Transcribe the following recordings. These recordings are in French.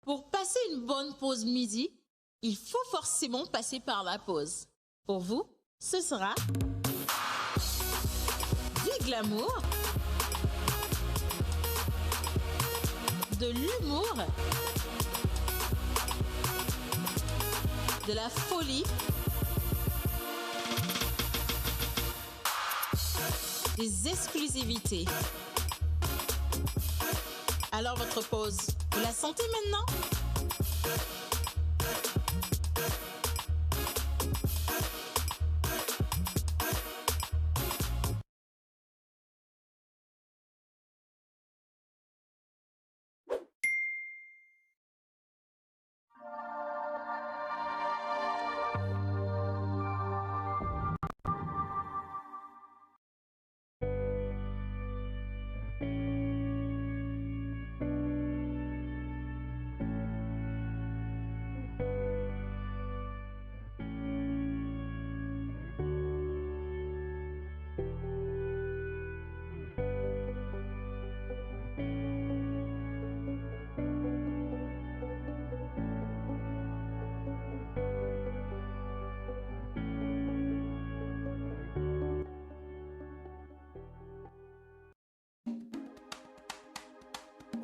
Pour passer une bonne pause midi, il faut forcément passer par la pause. Pour vous, ce sera du glamour, de l'humour, de la folie, des exclusivités. Alors votre pause, vous la sentez maintenant?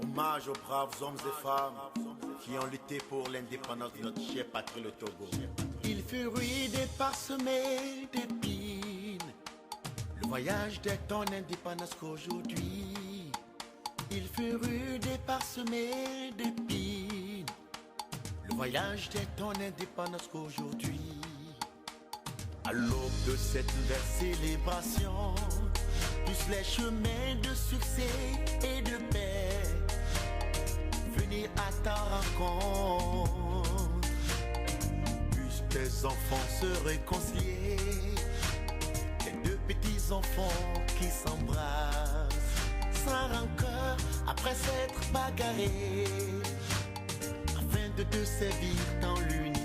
Hommage aux braves hommes et femmes qui ont lutté pour l'indépendance de notre chère patrie, le Togo. Il fut rude et parsemé d'épines, le voyage de ton indépendance qu'aujourd'hui. Il fut rude et parsemé d'épines, le voyage de ton indépendance qu'aujourd'hui. À l'aube de cette nouvelle célébration, tous les chemins de succès et de paix venir à ta rencontre, puissent tes enfants se réconcilier, les deux petits enfants qui s'embrassent sans rancœur après s'être bagarrés, afin de te servir dans l'unité.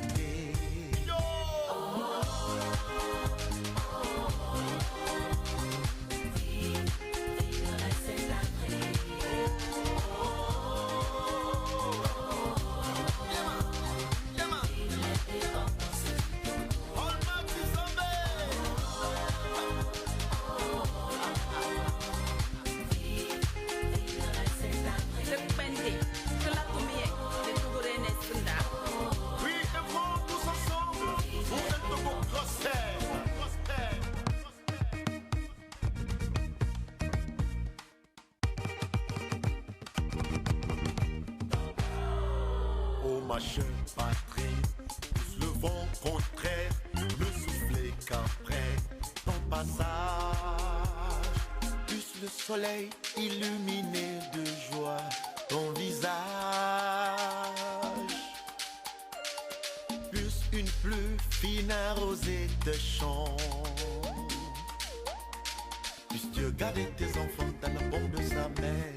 Ma chère patrie, pousse le vent contraire, ne souffler qu'après ton passage. Puisse le soleil illuminer de joie ton visage. Puisse une pluie fine arroser tes champs. Puisse Dieu garder tes enfants dans la paume de sa main.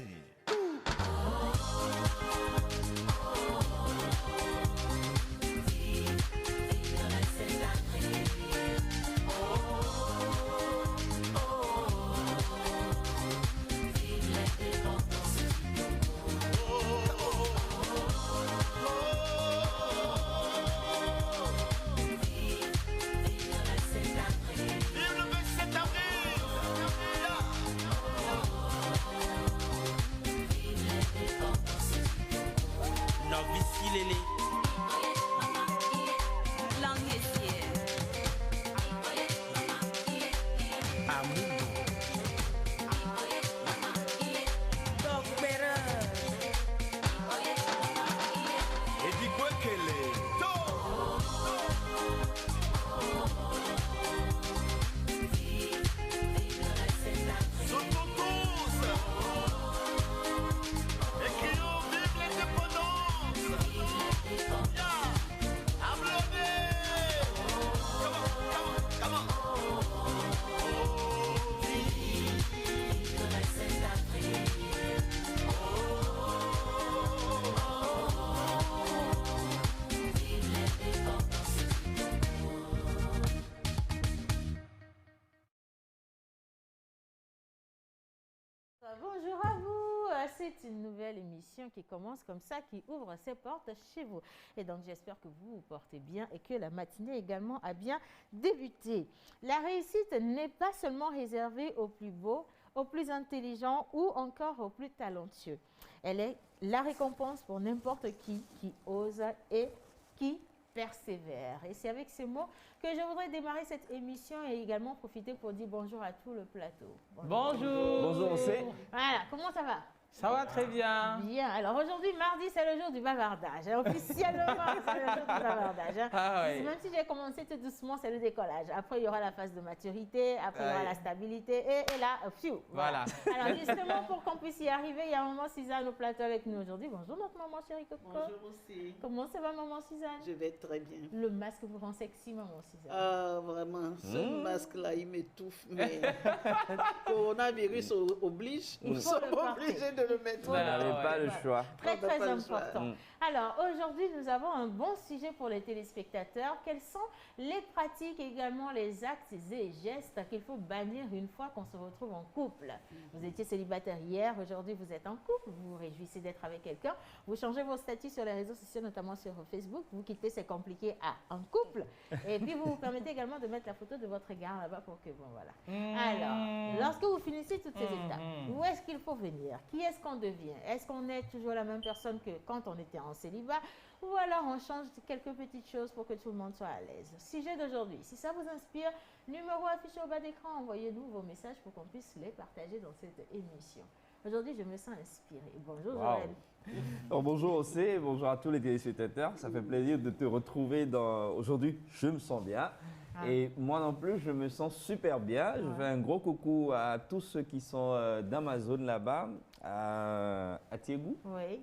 Bonjour à vous, c'est une nouvelle émission qui commence comme ça, qui ouvre ses portes chez vous. Et donc, j'espère que vous vous portez bien et que la matinée également a bien débuté. La réussite n'est pas seulement réservée aux plus beaux, aux plus intelligents ou encore aux plus talentueux. Elle est la récompense pour n'importe qui ose et qui persévère. Et c'est avec ces mots que je voudrais démarrer cette émission et également profiter pour dire bonjour à tout le plateau. Bonjour. Bonjour, c'est. Voilà, comment ça va? Ça va très bien. Bien. Alors aujourd'hui, mardi, c'est le jour du bavardage. Officiellement, c'est le jour du bavardage. Ah oui. Même si j'ai commencé tout doucement, c'est le décollage. Après, il y aura la phase de maturité, après, il y aura la stabilité. Et là, pfiou. Voilà. Alors justement, pour qu'on puisse y arriver, il y a maman Suzanne au plateau avec nous aujourd'hui. Bonjour notre maman chérie Coco. Bonjour aussi. Comment ça va maman Suzanne? Je vais très bien. Le masque vous rend sexy maman Suzanne. Ah, vraiment, ce masque-là, il m'étouffe. Mais coronavirus oblige. Il Nous faut sommes le porter. obligés de le mettre. Voilà. Vous n'avez pas le choix. Très, On n'a très pas le choix. important. Alors, aujourd'hui, nous avons un bon sujet pour les téléspectateurs. Quelles sont les pratiques et également les actes et gestes qu'il faut bannir une fois qu'on se retrouve en couple? Vous étiez célibataire hier, aujourd'hui vous êtes en couple, vous vous réjouissez d'être avec quelqu'un, vous changez vos statuts sur les réseaux sociaux, notamment sur Facebook, vous quittez C'est compliqué à un couple, et puis vous vous permettez également de mettre la photo de votre égard là-bas pour que, bon voilà. Alors, lorsque vous finissez toutes ces étapes, où est-ce qu'il faut venir? Qui est-ce qu'on devient? Est-ce qu'on est toujours la même personne que quand on était en célibat? Ou alors on change quelques petites choses pour que tout le monde soit à l'aise. Sujet d'aujourd'hui, si ça vous inspire, numéro affiché au bas d'écran, envoyez-nous vos messages pour qu'on puisse les partager dans cette émission. Aujourd'hui, je me sens inspirée. Bonjour Joël. Alors, bonjour aussi, bonjour à tous les téléspectateurs. Ça fait plaisir de te retrouver aujourd'hui. Je me sens bien. Et moi non plus, je me sens super bien. Je fais un gros coucou à tous ceux qui sont dans ma zone là-bas, à Tiégou. Oui.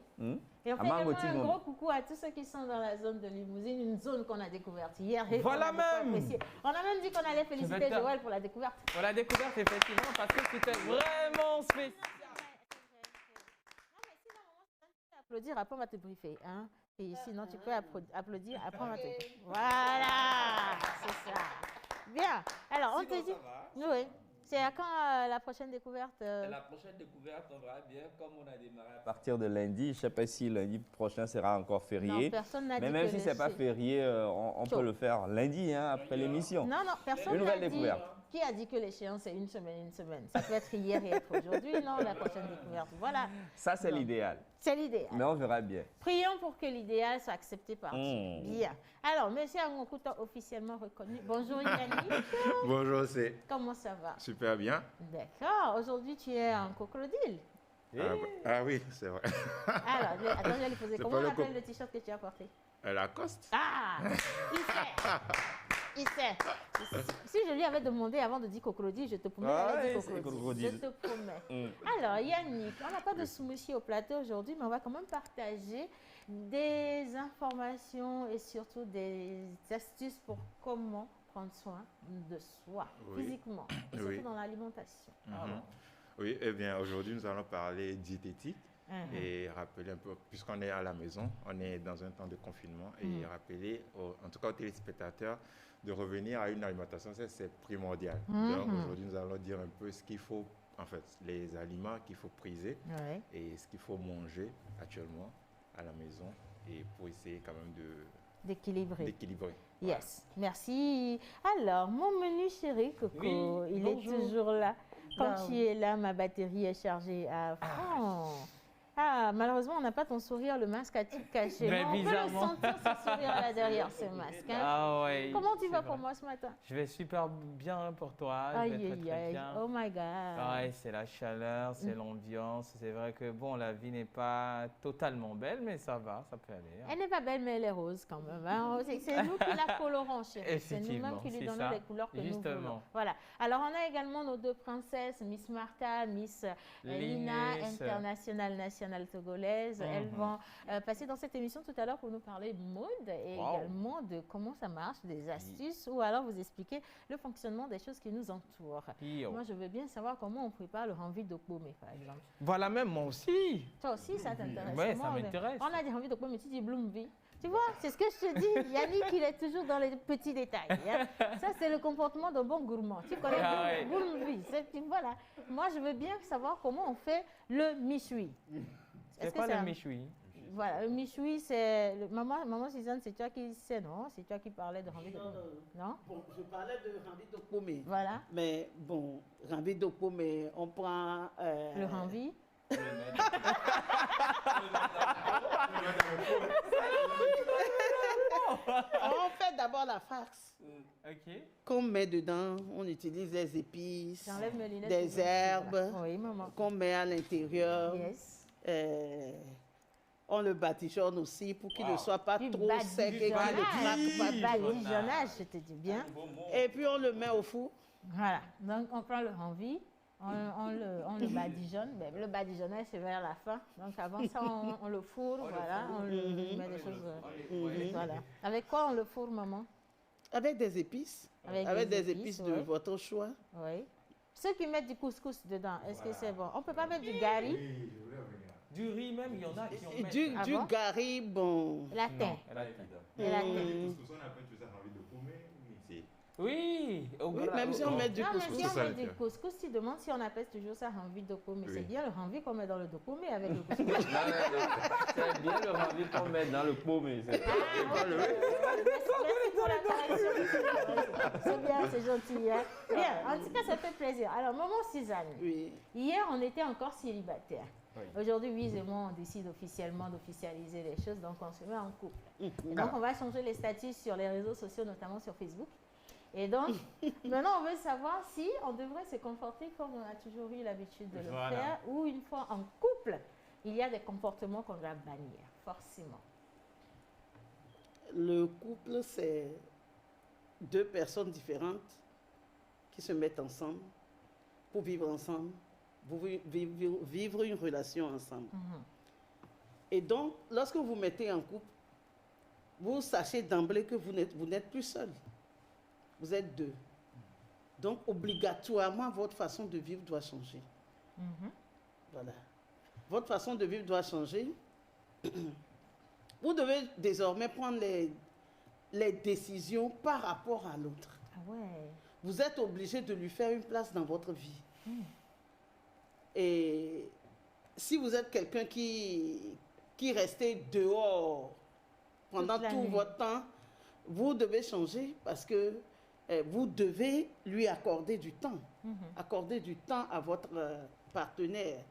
Et on À fait également Margotti, un non. gros coucou à tous ceux qui sont dans la zone de Limousine, une zone qu'on a découverte hier. Et Voilà qu'on a beaucoup même. apprécié. On a même dit qu'on allait féliciter faire- Joël pour la découverte. On l'a découvert effectivement parce que c'était vraiment spécial. Non, mais sinon, maman, tu peux applaudir, après on va te briefer. Hein? Et sinon, tu peux applaudir, après on va te briefer. Voilà, c'est ça. Bien. Alors, on te dit. Oui. C'est à quand la prochaine découverte? La prochaine découverte, on verra bien comme on a démarré à partir de lundi. Je ne sais pas si lundi prochain sera encore férié. Non, personne n'a dit Mais même que si le ce n'est pas férié, on peut le faire lundi, hein, après l'émission. Non, personne Une n'a nouvelle dit. découverte. Qui a dit que l'échéance est une semaine? Ça peut être hier et être aujourd'hui. Non, la prochaine découverte. Voilà. Ça, c'est Non. l'idéal. C'est l'idéal. Mais on verra bien. Prions pour que l'idéal soit accepté par Dieu. Bien. Alors, monsieur Angokuta, officiellement reconnu. Bonjour Yannick. Bonjour, c'est Comment ça va? super bien. D'accord. Aujourd'hui, tu es en crocodile. Ah oui, c'est vrai. Alors, attends, je vais lui poser. C'est Comment pas on le appelle co- le t-shirt que tu as porté? Lacoste. Ah, il sait. Si je lui avais demandé avant de dire crocodile, je te promets, Ah elle ouais, dit c'est crocodile. Je crocodile. te promets. Alors, Yannick, on n'a pas de soumission au plateau aujourd'hui, mais on va quand même partager des informations et surtout des astuces pour comment prendre soin de soi, Oui. physiquement, et surtout Oui. dans l'alimentation. Oui, eh bien, aujourd'hui, nous allons parler diététique et rappeler un peu, puisqu'on est à la maison, on est dans un temps de confinement, et rappeler, en tout cas aux téléspectateurs, de revenir à une alimentation, ça, c'est primordial. Donc, aujourd'hui, nous allons dire un peu ce qu'il faut, en fait, les aliments qu'il faut priser Ouais. et ce qu'il faut manger actuellement à la maison, et pour essayer quand même D'équilibrer. d'équilibrer. Yes, merci. Alors, mon menu chéri, Coco, Oui, il bonjour. est toujours là. Quand Là, tu es là, ma batterie est chargée à fond. Ah, malheureusement, on n'a pas ton sourire, le masque a tout caché. Mais on peut le bizarrement. sentir, ce sourire là derrière ce masque. hein. Ah ouais. Comment tu c'est vas vrai. pour moi ce matin? Je vais super bien pour toi. Je Aïe, vais très, aïe, très aïe. bien. Oh my God. Ouais, c'est la chaleur, c'est l'ambiance. C'est vrai que bon, la vie n'est pas totalement belle, mais ça va, ça peut aller. hein. Elle n'est pas belle, mais elle est rose quand même. hein. C'est nous qui la colorons, chérie. C'est nous-mêmes Effectivement, qui lui c'est donnons ça. les couleurs que nous voulons. Justement. Voilà. Alors, on a également nos deux princesses, Miss Martha, Miss Lina, L'Inès. internationale, nationale togolaise. Elles vont passer dans cette émission tout à l'heure pour nous parler mode et Wow. également de comment ça marche, des astuces ou alors vous expliquer le fonctionnement des choses qui nous entourent. Yo. Moi, je veux bien savoir comment on prépare le renvi d'Okpomé, par exemple. Voilà, même moi aussi. Toi aussi, ça t'intéresse? Ouais, Moi, ça m'intéresse. On a des renvis d'Okpomé, tu dis Bloomvie. Tu vois, c'est ce que je te dis. Yannick, il est toujours dans les petits détails. Hein. Ça, c'est le comportement d'un bon gourmand. Tu connais Gourmand. Voilà. Moi, je veux bien savoir comment on fait le méchoui. C'est quoi le méchoui? Voilà, le méchoui, c'est... Maman Suzanne, c'est toi qui sais, non? C'est toi qui parlais de Rambi Dokpo. Non? Bon, je parlais de Rambi Dokpo, mais... Voilà. Mais bon, Rambi Dokpo, mais on prend... Le Rambi. On fait d'abord la farce. Ok. Qu'on met dedans, on utilise des épices, J'enlève mes lunettes. des herbes Oui, maman. qu'on met à l'intérieur. Yes. On le badigeonne aussi pour qu'il ne soit pas Du trop sec et qu'il ne craque pas. Badigeonnage, je te dis bien. Et puis on le met au four. Voilà. Donc, on prend le Rambi. On le badigeonne. Ben, le badigeonnage, c'est vers la fin. Donc, avant ça, on le fourre. Voilà. On le met des choses. Voilà. Avec quoi on le fourre, maman? Avec des épices. Avec des épices de votre choix. Oui. Ceux qui mettent du couscous dedans, est-ce que c'est bon? On ne peut pas mettre du gari? Du riz même, il y en a qui en mettent. Du gari, bon. Latin. Oui, même si on met du couscous. Même si on met du couscous, tu demandes si on appelle toujours ça Rambi Dokpo, mais c'est bien le Rambi qu'on met dans le Dokpo, mais avec le couscous. Non, c'est bien le Rambi qu'on met dans le pot, mais c'est pas le... Merci pour la correction. C'est bien, c'est gentil. Hein? Bien, en tout cas, ça fait plaisir. Alors, maman Suzanne, hier, on était encore célibataire. Aujourd'hui, oui, et moi, on décide officiellement d'officialiser les choses, donc on se met en couple. Et donc, on va changer les statuts sur les réseaux sociaux, notamment sur Facebook. Et donc, maintenant, on veut savoir si on devrait se comporter comme on a toujours eu l'habitude de le faire, ou une fois en couple, il y a des comportements qu'on doit bannir, forcément. Le couple, c'est deux personnes différentes qui se mettent ensemble pour vivre ensemble, pour vivre une relation ensemble. Et donc, lorsque vous mettez en couple, vous sachez d'emblée que vous n'êtes plus seul. Vous êtes deux. Donc, obligatoirement, votre façon de vivre doit changer. Voilà. Votre façon de vivre doit changer. Vous devez désormais prendre les décisions par rapport à l'autre. Ah ouais. Vous êtes obligé de lui faire une place dans votre vie. Et si vous êtes quelqu'un qui restait dehors pendant tout votre temps, vous devez changer parce que vous devez lui accorder du temps. Accorder du temps à votre partenaire.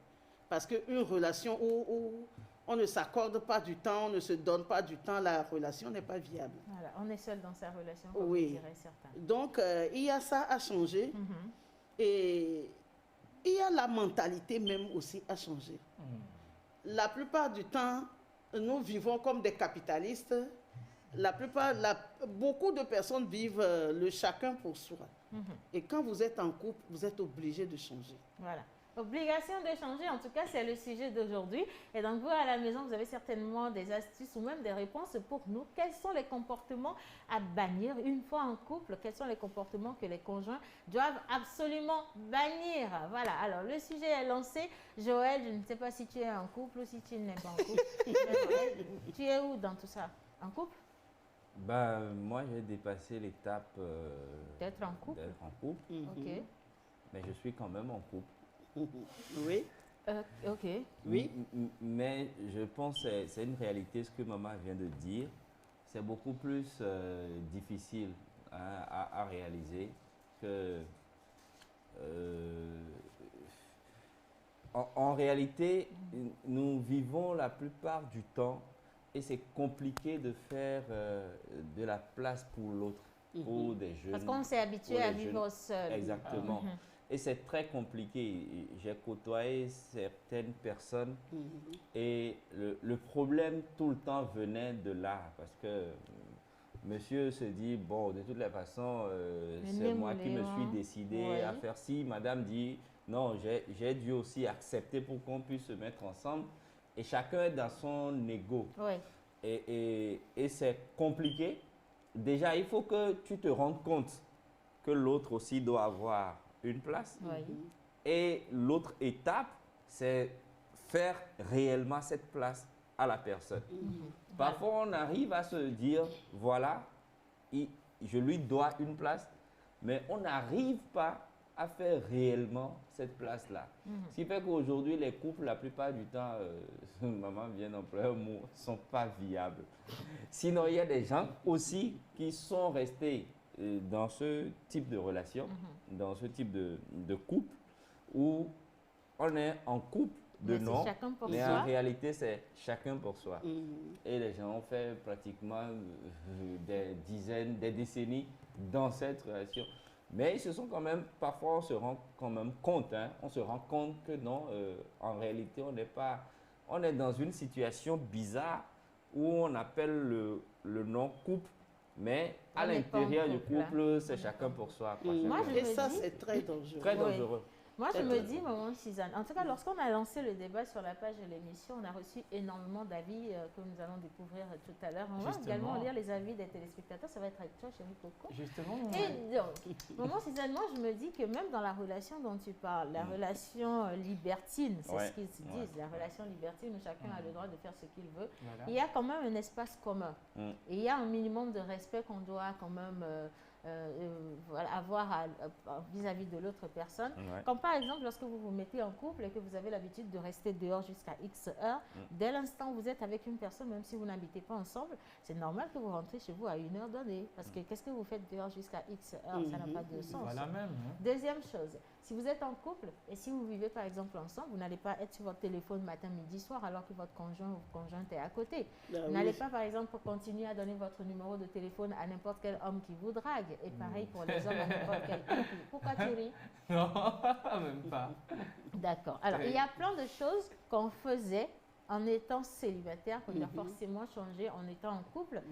Parce qu'une relation où on ne s'accorde pas du temps, on ne se donne pas du temps, la relation n'est pas viable. Voilà, on est seul dans sa relation, comme diraient certains. Donc, il y a ça à changer. Et il y a la mentalité même aussi à changer. La plupart du temps, nous vivons comme des capitalistes. Beaucoup de personnes vivent le chacun pour soi. Et quand vous êtes en couple, vous êtes obligé de changer. Voilà. Obligation de changer, en tout cas, c'est le sujet d'aujourd'hui. Et donc, vous, à la maison, vous avez certainement des astuces ou même des réponses pour nous. Quels sont les comportements à bannir une fois en couple? Quels sont les comportements que les conjoints doivent absolument bannir? Voilà, alors le sujet est lancé. Joël, je ne sais pas si tu es en couple ou si tu n'es pas en couple. Tu es où dans tout ça? En couple? Ben, moi, j'ai dépassé l'étape d'être en couple. Ok. Mais je suis quand même en couple. Oui. Ok. Oui. Mais je pense que c'est une réalité, ce que maman vient de dire. C'est beaucoup plus difficile à réaliser que... en réalité, nous vivons la plupart du temps et c'est compliqué de faire de la place pour l'autre, pour des jeunes. Parce qu'on s'est habitué à vivre seul. Exactement. Et c'est très compliqué. J'ai côtoyé certaines personnes et le problème tout le temps venait de là. Parce que monsieur se dit, bon, de toutes les façons, c'est moi qui me suis décidé à faire ci. Madame dit, non, j'ai dû aussi accepter pour qu'on puisse se mettre ensemble. Et chacun est dans son ego. Et c'est compliqué. Déjà, il faut que tu te rendes compte que l'autre aussi doit avoir une place. Et l'autre étape, c'est faire réellement cette place à la personne. Parfois, on arrive à se dire, voilà, je lui dois une place, mais on n'arrive pas à faire réellement cette place-là. Ce qui fait qu'aujourd'hui, les couples, la plupart du temps, maman vient d'employer un mot, ne sont pas viables. Sinon, il y a des gens aussi qui sont restés dans ce type de relation, dans ce type de couple, où on est en couple de nom, mais en réalité, c'est chacun pour soi. Et les gens ont fait pratiquement des dizaines, des décennies dans cette relation. Mais ils se sont quand même, parfois on se rend quand même compte, on se rend compte que non, en réalité, on est dans une situation bizarre où on appelle le nom couple, mais à l'intérieur du couple, c'est chacun pour soi. Et ça, c'est très dangereux. Très dangereux. Moi, je me dis, maman Suzanne, en tout cas, lorsqu'on a lancé le débat sur la page de l'émission, on a reçu énormément d'avis que nous allons découvrir tout à l'heure. On va également lire les avis des téléspectateurs. Ça va être avec toi, chérie Coco. Justement. Et donc, maman Suzanne, moi, je me dis que même dans la relation dont tu parles, la relation libertine, c'est ce qu'ils se disent, la relation libertine où chacun a le droit de faire ce qu'il veut, il y a quand même un espace commun. Et il y a un minimum de respect qu'on doit quand même avoir vis-à-vis de l'autre personne. Comme par exemple, lorsque vous vous mettez en couple et que vous avez l'habitude de rester dehors jusqu'à X heures, dès l'instant où vous êtes avec une personne, même si vous n'habitez pas ensemble, c'est normal que vous rentrez chez vous à une heure donnée. Parce que qu'est-ce que vous faites dehors jusqu'à X heures? Ça n'a pas de sens. Voilà même. Deuxième chose, si vous êtes en couple et si vous vivez par exemple ensemble, vous n'allez pas être sur votre téléphone matin, midi, soir alors que votre conjoint ou conjointe est à côté. Vous n'allez pas par exemple continuer à donner votre numéro de téléphone à n'importe quel homme qui vous drague. Et pareil pour les hommes à n'importe quel couple. Pourquoi tu ris? Non, même pas. D'accord. Alors, il y a plein de choses qu'on faisait en étant célibataire, qu'on doit forcément changer en étant en couple,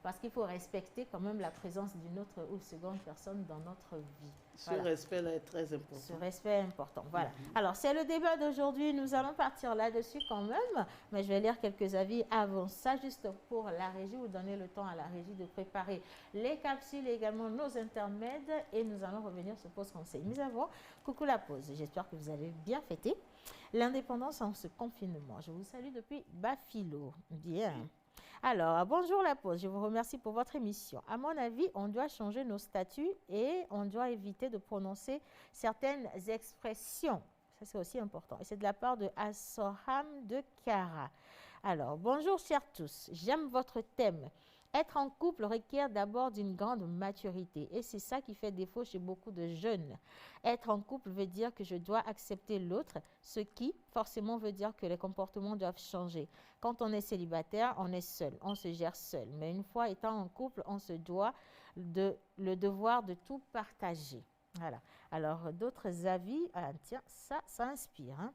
parce qu'il faut respecter quand même la présence d'une autre ou seconde personne dans notre vie. Ce respect-là est très important. Ce respect est important, voilà. Alors, c'est le débat d'aujourd'hui. Nous allons partir là-dessus quand même, mais je vais lire quelques avis avant ça, juste pour la régie, vous donner le temps à la régie de préparer les capsules et également nos intermèdes, et nous allons revenir sur Pause Conseil. Mais avant, coucou la pause. J'espère que vous avez bien fêté l'indépendance en ce confinement. Je vous salue depuis Bafilo. Bien. Alors, bonjour la pause. Je vous remercie pour votre émission. À mon avis, on doit changer nos statuts et on doit éviter de prononcer certaines expressions. Ça, c'est aussi important. Et c'est de la part de Assoham de Kara. Alors, bonjour chers tous. J'aime votre thème. Être en couple requiert d'abord d'une grande maturité et c'est ça qui fait défaut chez beaucoup de jeunes. Être en couple veut dire que je dois accepter l'autre, ce qui forcément veut dire que les comportements doivent changer. Quand on est célibataire, on est seul, on se gère seul. Mais une fois étant en couple, on se doit le devoir de tout partager. Voilà. Alors, d'autres avis, tiens, ça inspire. Hein?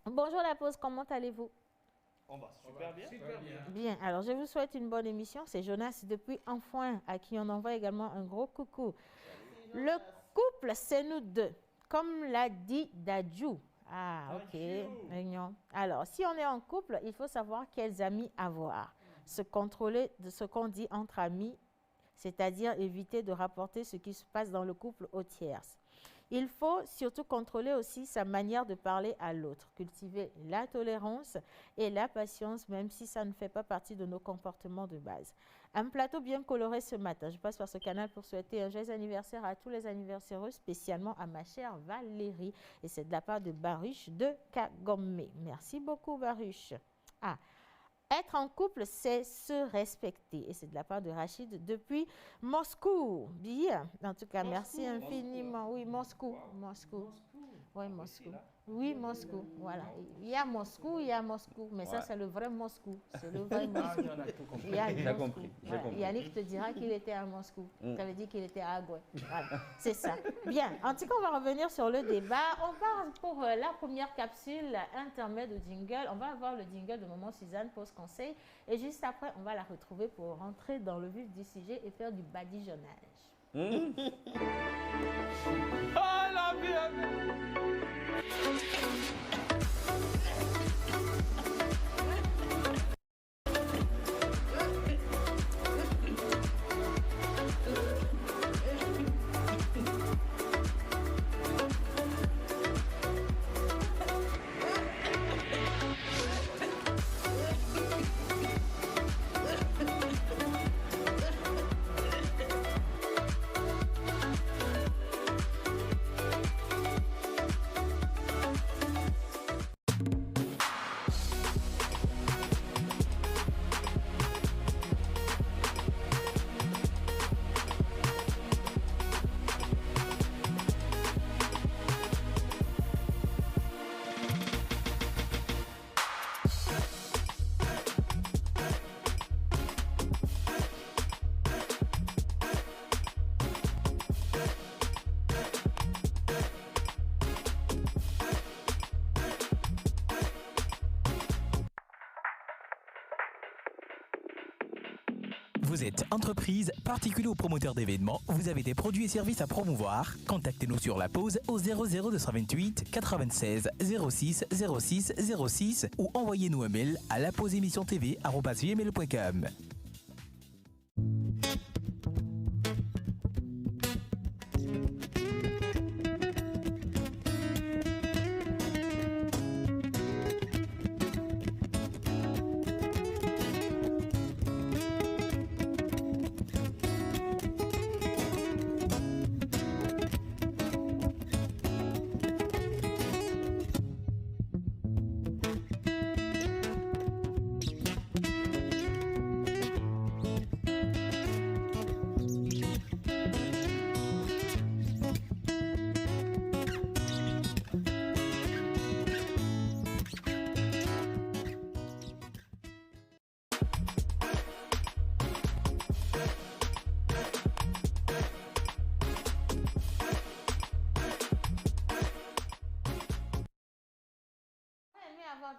Bonjour la pause, comment allez-vous? On va super bien. Bien, alors je vous souhaite une bonne émission. C'est Jonas depuis Enfoin, à qui on envoie également un gros coucou. Le couple, c'est nous deux, comme l'a dit Dadju. Ah, ok. Mignon. Alors, si on est en couple, il faut savoir quels amis avoir. Se contrôler de ce qu'on dit entre amis, c'est-à-dire éviter de rapporter ce qui se passe dans le couple aux tierces. Il faut surtout contrôler aussi sa manière de parler à l'autre, cultiver la tolérance et la patience, même si ça ne fait pas partie de nos comportements de base. Un plateau bien coloré ce matin. Je passe par ce canal pour souhaiter un joyeux anniversaire à tous les anniversaires, spécialement à ma chère Valérie. Et c'est de la part de Baruch de Kagome. Merci beaucoup, Baruch. Ah. Être en couple, c'est se respecter. Et c'est de la part de Rachid depuis Moscou. Bien. En tout cas, merci infiniment. Oui, Moscou. Moscou. Oui, Moscou. Oui, Moscou. Voilà. Il y a Moscou, mais ça, c'est le vrai Moscou. C'est le vrai Moscou. J'ai compris. Yannick te dira qu'il était à Moscou. Ça veut dire qu'il était à Agoué. Voilà. C'est ça. Bien. En tout cas, on va revenir sur le débat. On part pour la première capsule intermède au jingle. On va avoir le jingle de Maman Suzanne, Pause Conseil. Et juste après, on va la retrouver pour rentrer dans le vif du sujet et faire du badigeonnage. Ah, la vie. Vous êtes entreprise, particulier ou promoteur d'événements, vous avez des produits et services à promouvoir. Contactez-nous sur la pause au 00228 96 06 06 06 ou envoyez-nous un mail à lapauseémissiontv@gmail.com.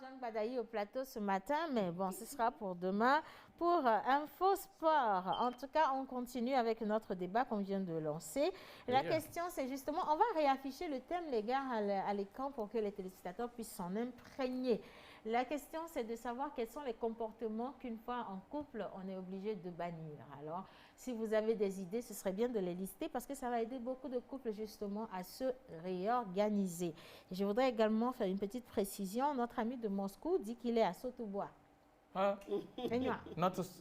John Badaï au plateau ce matin, mais bon, ce sera pour demain. Pour Info Sport, en tout cas, on continue avec notre débat qu'on vient de lancer. La question, c'est justement, on va réafficher le thème, les gars, à l'écran pour que les téléspectateurs puissent s'en imprégner. La question, c'est de savoir quels sont les comportements qu'une fois en couple, on est obligé de bannir. Alors, si vous avez des idées, ce serait bien de les lister parce que ça va aider beaucoup de couples justement à se réorganiser. Et je voudrais également faire une petite précision. Notre ami de Moscou dit qu'il est à Sotobois. Ah.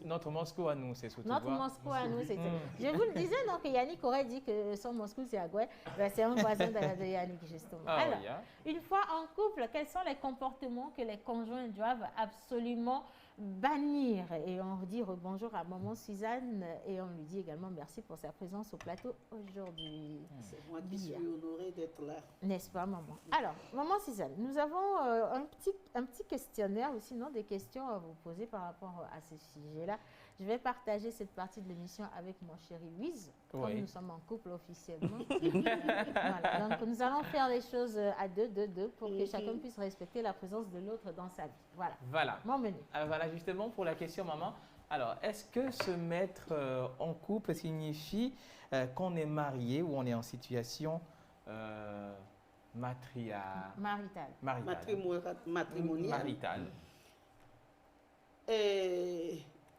Notre Moscou à nous, c'est Sotobois. Notre Moscou à nous, c'est... Je vous le disais, donc Yannick aurait dit que son Moscou, c'est Agoué. Ben, c'est un voisin de Yannick, justement. Ah, alors, oui, une fois en couple, quels sont les comportements que les conjoints doivent absolument bannir? Et on dit bonjour à maman Suzanne et on lui dit également merci pour sa présence au plateau aujourd'hui. C'est moi qui suis honorée d'être là. N'est-ce pas, maman? Alors, maman Suzanne, nous avons un petit questionnaire ou sinon des questions à vous poser par rapport à ce sujet-là. Je vais partager cette partie de l'émission avec mon chéri Wiz, comme nous sommes en couple officiellement. Voilà. Donc, nous allons faire les choses à deux pour que chacun puisse respecter la présence de l'autre dans sa vie. Voilà. Mon menu. Voilà, justement, pour la question, maman. Alors, est-ce que se mettre en couple signifie qu'on est marié ou on est en situation matrimoniale?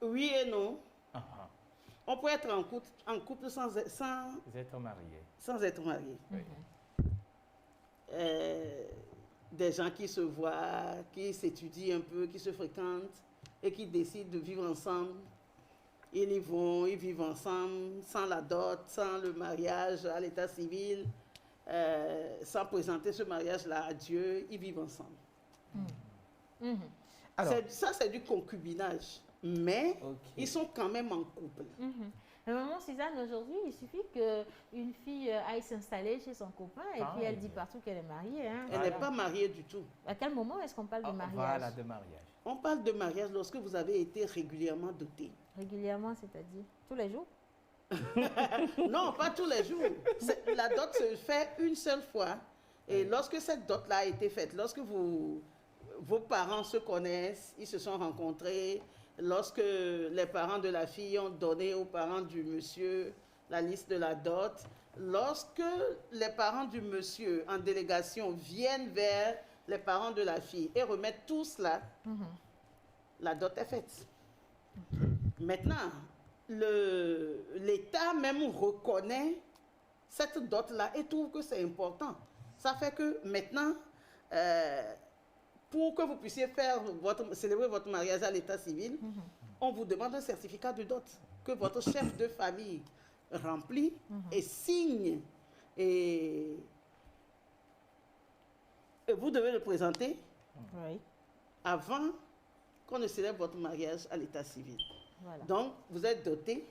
Oui et non. On peut être en couple sans être marié. Sans être marié. Des gens qui se voient, qui s'étudient un peu, qui se fréquentent et qui décident de vivre ensemble. Ils vivent ensemble, sans la dot, sans le mariage à l'état civil, sans présenter ce mariage-là à Dieu. Ils vivent ensemble. Alors, ça, c'est du concubinage. Mais ils sont quand même en couple. Maman Suzanne, aujourd'hui, il suffit qu'une fille aille s'installer chez son copain et puis elle dit partout qu'elle est mariée. Hein. Elle n'est pas mariée du tout. À quel moment est-ce qu'on parle de mariage? Voilà, de mariage. On parle de mariage lorsque vous avez été régulièrement doté. Régulièrement, c'est-à-dire tous les jours? Non, pas tous les jours. La dot se fait une seule fois. Et lorsque cette dot-là a été faite, lorsque vos parents se connaissent, ils se sont rencontrés, lorsque les parents de la fille ont donné aux parents du monsieur la liste de la dot, lorsque les parents du monsieur en délégation viennent vers les parents de la fille et remettent tout cela, la dot est faite. Maintenant, l'État même reconnaît cette dot-là et trouve que c'est important. Ça fait que maintenant, pour que vous puissiez célébrer votre mariage à l'état civil, on vous demande un certificat de dot que votre chef de famille remplit et signe. Et vous devez le présenter avant qu'on ne célèbre votre mariage à l'état civil. Voilà. Donc, vous êtes doté,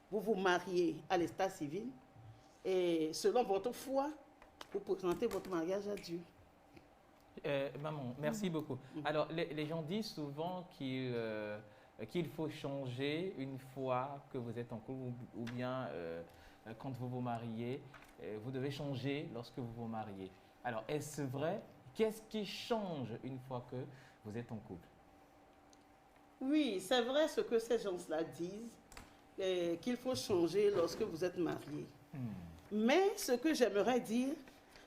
vous vous mariez à l'état civil et selon votre foi, vous présentez votre mariage à Dieu. Maman, merci beaucoup. Alors, les gens disent souvent qu'il faut changer une fois que vous êtes en couple ou bien quand vous vous mariez, vous devez changer lorsque vous vous mariez. Alors, est-ce vrai? Qu'est-ce qui change une fois que vous êtes en couple? Oui, c'est vrai ce que ces gens-là disent, qu'il faut changer lorsque vous êtes marié. Mais ce que j'aimerais dire,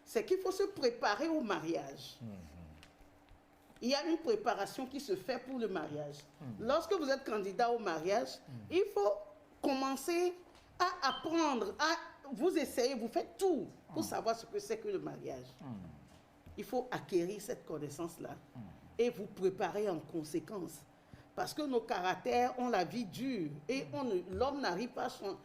c'est qu'il faut se préparer au mariage. Il y a une préparation qui se fait pour le mariage. Lorsque vous êtes candidat au mariage, il faut commencer à apprendre, vous essayez, vous faites tout pour savoir ce que c'est que le mariage. Il faut acquérir cette connaissance-là et vous préparer en conséquence. Parce que nos caractères ont la vie dure et l'homme n'arrive pas à changer.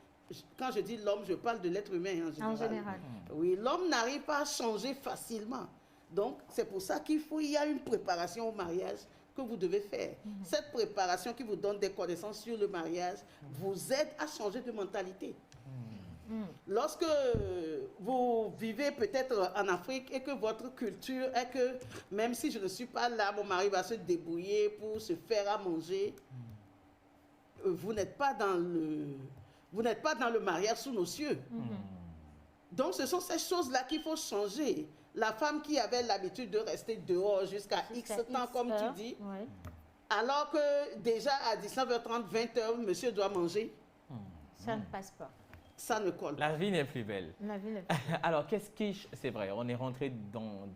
Quand je dis l'homme, je parle de l'être humain en général. Oui, l'homme n'arrive pas à changer facilement. Donc, c'est pour ça qu'il y a une préparation au mariage que vous devez faire. Cette préparation qui vous donne des connaissances sur le mariage vous aide à changer de mentalité. Lorsque vous vivez peut-être en Afrique et que votre culture est que même si je ne suis pas là, mon mari va se débrouiller pour se faire à manger, vous n'êtes pas dans le mariage sous nos cieux. Donc ce sont ces choses-là qu'il faut changer. La femme qui avait l'habitude de rester dehors jusqu'à X temps, comme tu dis, alors que déjà à 19h30, 20h, monsieur doit manger. Ça ne passe pas. Ça ne colle pas. La vie n'est plus belle. La vie n'est plus belle. Alors, c'est vrai, on est rentré dans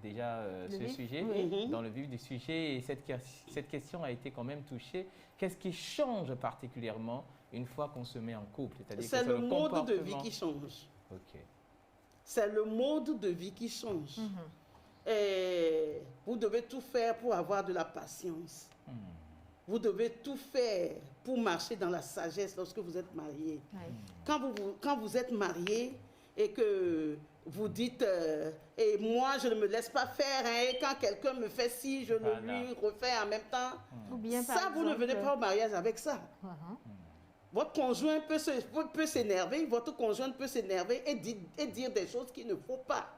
déjà ce sujet, dans le vif du sujet, et cette question a été quand même touchée. Qu'est-ce qui change particulièrement une fois qu'on se met en couple? C'est le mode de vie qui change. Ok. C'est le mode de vie qui change. Et vous devez tout faire pour avoir de la patience. Vous devez tout faire pour marcher dans la sagesse lorsque vous êtes marié. Quand vous êtes marié et que vous dites et moi je ne me laisse pas faire, et quand quelqu'un me fait ci, je le lui refais en même temps. Ça, vous ne venez pas au mariage avec ça. Votre conjoint peut s'énerver, votre conjointe peut s'énerver et dire des choses qu'il ne faut pas.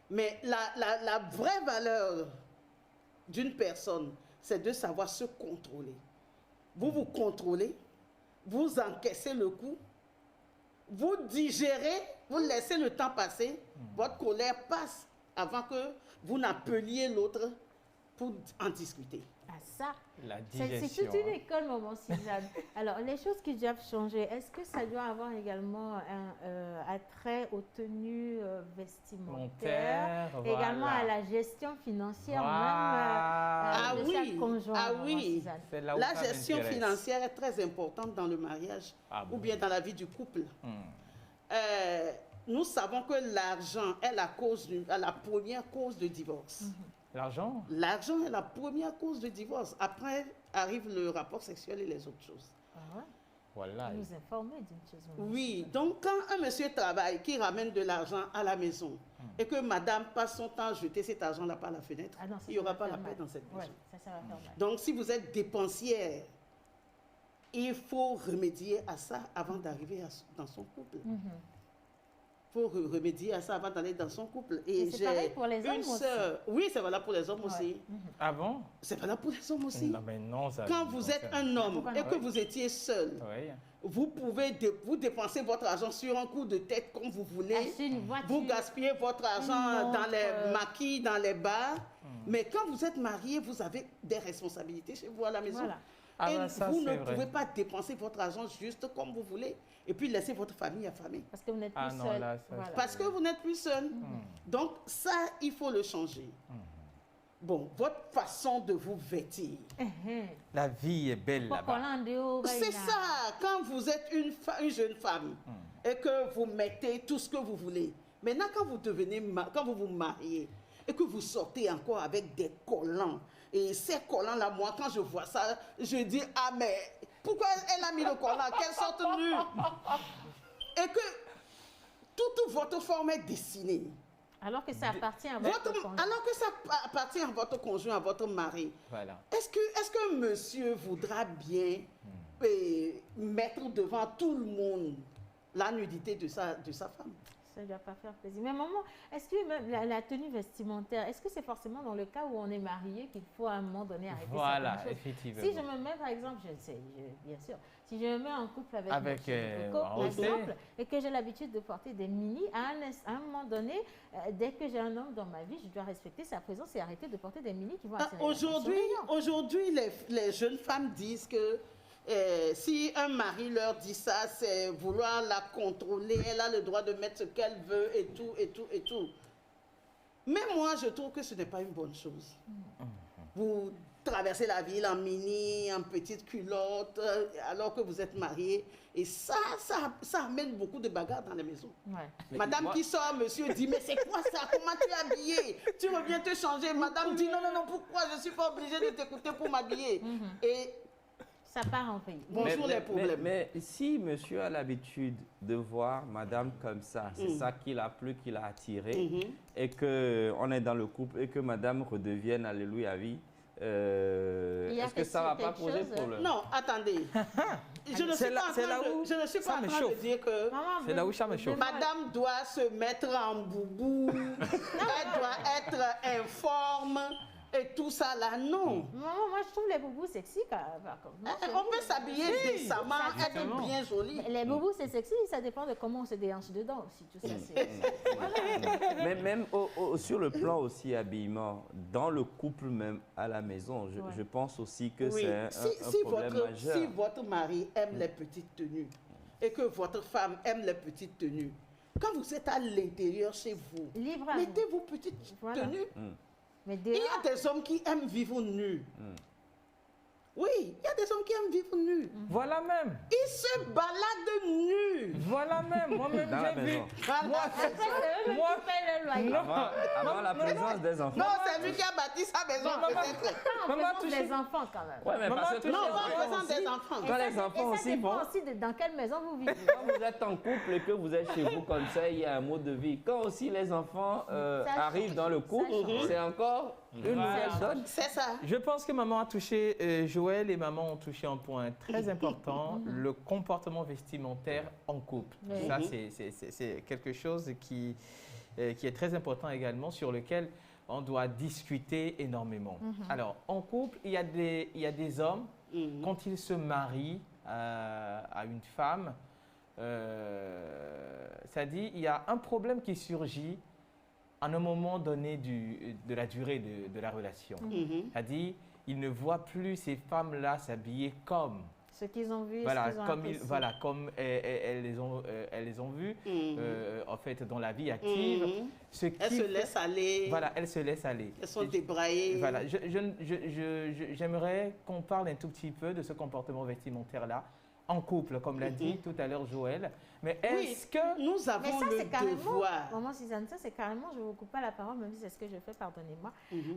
Mais la vraie valeur d'une personne, c'est de savoir se contrôler. Vous vous contrôlez, vous encaissez le coup, vous digérez, vous laissez le temps passer, votre colère passe avant que vous n'appeliez l'autre pour en discuter. Ça, la digestion. C'est toute une école, maman Suzanne. Alors, les choses qui doivent changer, est-ce que ça doit avoir également un attrait aux tenues vestimentaires, également à la gestion financière, même de chaque conjoint? Oui, la gestion financière est très importante dans le mariage ou bien dans la vie du couple. Nous savons que l'argent est la première cause de divorce. L'argent? L'argent est la première cause de divorce. Après arrive le rapport sexuel et les autres choses. Voilà. Nous informer d'une chose. Oui, donc quand un monsieur travaille, qui ramène de l'argent à la maison, et que madame passe son temps à jeter cet argent-là par la fenêtre, il n'y aura pas la paix dans cette maison. Ça va faire mal. Donc si vous êtes dépensière, il faut remédier à ça avant d'arriver dans son couple. Il faut remédier à ça avant d'aller dans son couple. Et c'est pareil pour les hommes aussi. Oui, c'est valable pour les hommes aussi. Ah bon? C'est valable pour les hommes aussi. Non, mais non, ça, quand vous êtes un homme et que vous étiez seul, vous pouvez vous dépenser votre argent sur un coup de tête comme vous voulez. Vous gaspillez votre argent dans les maquis, dans les bars. Mais quand vous êtes marié, vous avez des responsabilités chez vous à la maison. Et vous ne pouvez pas dépenser votre argent juste comme vous voulez et puis laisser votre famille affamée. Parce que vous n'êtes plus seul. Parce que vous n'êtes plus seul. Donc ça, il faut le changer. Bon, votre façon de vous vêtir. La vie est belle là-bas. C'est ça, quand vous êtes une jeune femme et que vous mettez tout ce que vous voulez. Maintenant, quand vous vous mariez et que vous sortez encore avec des collants, et ces collants-là, moi, quand je vois ça, je dis, ah, mais pourquoi elle a mis le collant? Quelle sorte de nu? Et que toute votre forme est dessinée. Alors que ça appartient à votre conjoint. Alors que ça appartient à votre conjoint, à votre mari. Voilà. Est-ce que monsieur voudra bien mettre devant tout le monde la nudité de sa femme? Ça ne doit pas faire plaisir. Mais maman, est-ce que même la tenue vestimentaire, est-ce que c'est forcément dans le cas où on est marié qu'il faut à un moment donné arrêter voilà, certaines choses? Effectivement. Si je me mets, par exemple, je sais, bien sûr, si je me mets en couple avec Coco, par exemple, et que j'ai l'habitude de porter des mini, à un moment donné, dès que j'ai un homme dans ma vie, je dois respecter sa présence et arrêter de porter des mini qui vont attirer Aujourd'hui, les jeunes femmes disent que si un mari leur dit ça, c'est vouloir la contrôler, elle a le droit de mettre ce qu'elle veut et tout, et tout, et tout. Mais moi, je trouve que ce n'est pas une bonne chose. Vous traversez la ville en mini, en petite culotte, alors que vous êtes mariés. Et ça amène beaucoup de bagarres dans les maisons. Ouais. Madame qui sort, monsieur dit, mais c'est quoi ça? Comment tu es habillée? Tu reviens te changer. Madame dit, non, non, non, pourquoi? Je ne suis pas obligée de t'écouter pour m'habiller. Et ça part en pays. bonjour les problèmes. Mais si monsieur a l'habitude de voir madame comme ça, c'est ça qui l'a plu, qui l'a attiré, et qu'on est dans le couple et que madame redevienne, alléluia, vie, est-ce que ça ne va pas poser problème? Non, attendez. Je ne suis pas en train de dire que C'est là où ça me chauffe. madame doit se mettre en boubou, elle doit être informe et tout ça là, non. Moi, je trouve les boubous sexy. On peut s'habiller décemment, être bien jolie. Les boubous, c'est sexy, ça dépend de comment on se déhanche dedans aussi. Tout ça, Mais même sur le plan aussi habillement, dans le couple même à la maison, je pense aussi que Oui. c'est un problème majeur. Si votre mari aime les petites tenues et que votre femme aime les petites tenues, quand vous êtes à l'intérieur chez vous, Libre à mettez vos petites tenues. Mais Il y a des hommes qui aiment vivre nus. Oui, il y a des hommes qui aiment vivre nus. Voilà même. Ils se baladent nus. Voilà même. Moi-même, Dans la j'ai vu. maison. Avant la présence des enfants. Non, c'est lui qui a bâti sa maison, peut-être. On présente les enfants quand même. Ouais, mais parce que Non, pas en présence des enfants. quand les enfants aussi vont, aussi dans quelle maison vous vivez. quand vous êtes en couple et que vous êtes chez vous comme ça, il y a un mode de vie. Quand aussi les enfants arrivent dans le couple, c'est encore une nouvelle donne. C'est ça. Je pense que maman a touché, Joël et maman ont touché un point très important, le comportement vestimentaire en couple. Oui. Ça, c'est quelque chose qui est très important également, sur lequel on doit discuter énormément. Alors, en couple, il y a des hommes, quand ils se marient à une femme, ça dit, il y a un problème qui surgit à un moment donné de la durée de la relation. C'est-à-dire, ils ne voient plus ces femmes-là s'habiller comme. Ce qu'ils ont vu, Voilà, ce qu'ils ont apprécié. comme elles les ont vues, en fait, dans la vie active. Elles se laissent aller. Voilà, elles se laissent aller. Elles sont débraillées. Voilà, j'aimerais qu'on parle un tout petit peu de ce comportement vestimentaire-là, en couple, comme l'a dit tout à l'heure Joël. Mais est-ce que... Nous avons le devoir. Maman Suzanne, ça c'est carrément, je ne vous coupe pas la parole, même si c'est ce que je fais, pardonnez-moi.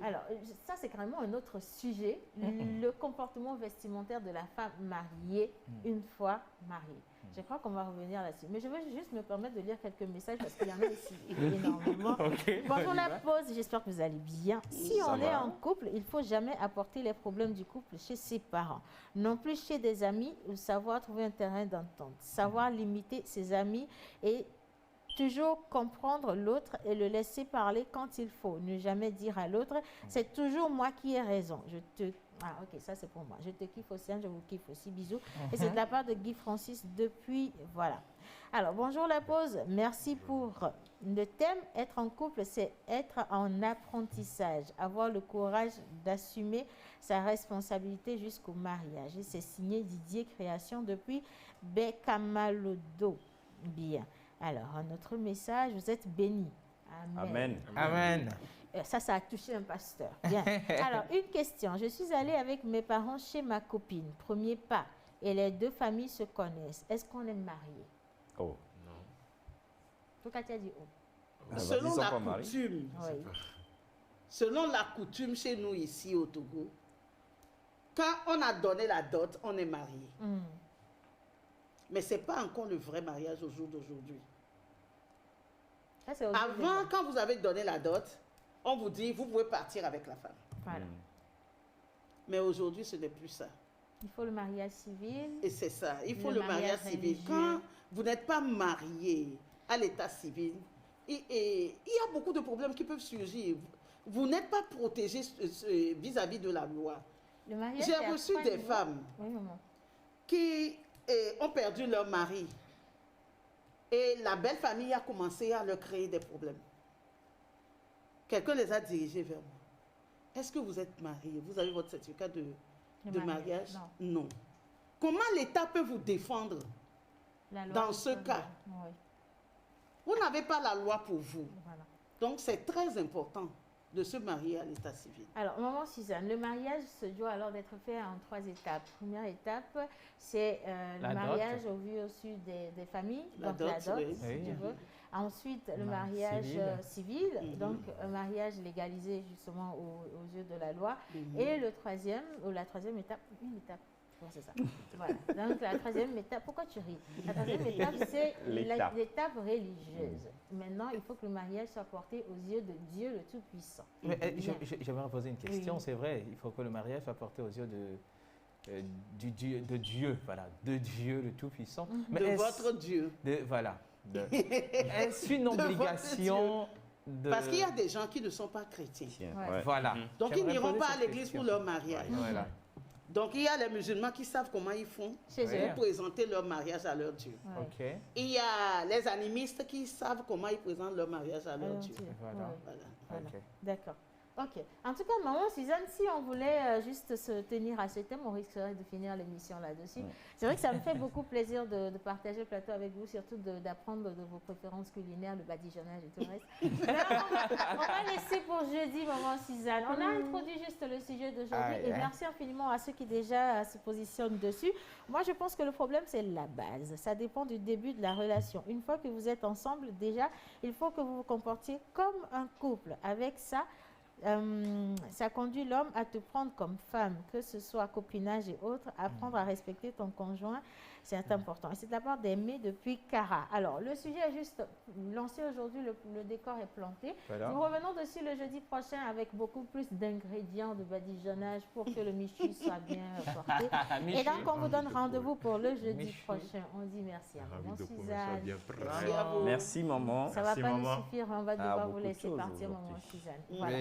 Alors, ça c'est carrément un autre sujet, le comportement vestimentaire de la femme mariée, une fois mariée. Je crois qu'on va revenir là-dessus. Mais je veux juste me permettre de lire quelques messages parce qu'il y en a ici énormément. Pendant la pause, j'espère que vous allez bien. Si on est en couple, il ne faut jamais apporter les problèmes du couple chez ses parents. Non plus chez des amis, ou savoir trouver un terrain d'entente. Savoir limiter ses amis et toujours comprendre l'autre et le laisser parler quand il faut. Ne jamais dire à l'autre, c'est toujours moi qui ai raison. Ah, ok, ça c'est pour moi. Je te kiffe aussi, je vous kiffe aussi. Bisous. Et c'est de la part de Guy Francis depuis. Voilà. Alors, bonjour la pause. Merci pour le thème. Être en couple, c'est être en apprentissage. Avoir le courage d'assumer sa responsabilité jusqu'au mariage. Et c'est signé Didier Création depuis Bekamalodo. Bien. Alors, un autre message. Vous êtes bénis. Amen. Amen. Ça a touché un pasteur. Bien. Alors, une question. Je suis allée avec mes parents chez ma copine. Premier pas. Et les deux familles se connaissent. Est-ce qu'on est mariés? Oh. Non. Pourquoi tu as dit oh? Selon la coutume, selon la coutume chez nous ici au Togo, quand on a donné la dot, on est marié. Mais ce n'est pas encore le vrai mariage au jour d'aujourd'hui. Avant, quand vous avez donné la dot, on vous dit, vous pouvez partir avec la femme. Voilà. Mais aujourd'hui, ce n'est plus ça. Il faut le mariage civil. Et c'est ça, il faut le mariage civil. Quand vous n'êtes pas marié à l'état civil, il y a beaucoup de problèmes qui peuvent surgir. Vous n'êtes pas protégé vis-à-vis de la loi. J'ai reçu des femmes qui ont perdu leur mari. Et la belle famille a commencé à leur créer des problèmes. Quelqu'un les a dirigés vers moi. Est-ce que vous êtes mariés? Vous avez votre certificat de mariage? Non. comment l'État peut vous défendre dans ce cas? Oui. Vous n'avez pas la loi pour vous. Voilà. Donc, c'est très important de se marier à l'état civil. Alors, maman Suzanne, le mariage se doit alors d'être fait en 3 étapes. Première étape, c'est le mariage au vu au sud des familles, donc la dot, oui. si tu veux. Ensuite, le mariage civil, donc un mariage légalisé justement aux yeux de la loi. Et le troisième, ou la troisième étape, une étape. Ouais, c'est ça. Voilà. Donc la troisième étape, pourquoi tu ris? La troisième étape, c'est l'étape religieuse. Maintenant, il faut que le mariage soit porté aux yeux de Dieu le Tout-Puissant. J'aimerais poser une question, c'est vrai, il faut que le mariage soit porté aux yeux de Dieu, voilà, de Dieu le Tout-Puissant. De votre Dieu. Voilà. Est-ce une obligation de... Parce qu'il y a des gens qui ne sont pas chrétiens. Ouais. Voilà. Donc, ils n'iront pas à l'église pour leur mariage. Voilà. Donc, il y a les musulmans qui savent comment ils font pour présenter leur mariage à leur Dieu. Ouais. OK. Et il y a les animistes qui savent comment ils présentent leur mariage à leur Dieu. Voilà. Voilà. OK. D'accord. Ok. En tout cas, maman Suzanne, si on voulait juste se tenir à ce thème, on risquerait de finir l'émission là-dessus. C'est vrai que ça me fait beaucoup plaisir de partager le plateau avec vous, surtout d'apprendre de vos préférences culinaires, le badigeonnage et tout le reste. Alors, on va laisser pour jeudi, maman Suzanne. On a introduit juste le sujet d'aujourd'hui et merci infiniment à ceux qui déjà se positionnent dessus. Moi, je pense que le problème, c'est la base. Ça dépend du début de la relation. Une fois que vous êtes ensemble, déjà, il faut que vous vous comportiez comme un couple. Avec ça, ça conduit l'homme à te prendre comme femme, que ce soit copinage et autres, apprendre à respecter ton conjoint, c'est important. Et c'est d'abord d'aimer depuis Cara. Alors, le sujet est juste lancé aujourd'hui, le décor est planté. Voilà. Nous revenons dessus le jeudi prochain avec beaucoup plus d'ingrédients de badigeonnage pour que le michu soit bien porté. Et donc, on vous donne rendez-vous pour le jeudi prochain. On dit merci à maman Suzanne. Merci à vous. Merci, maman. Ça ne va pas nous suffire, on va devoir vous laisser partir, maman Suzanne. Voilà.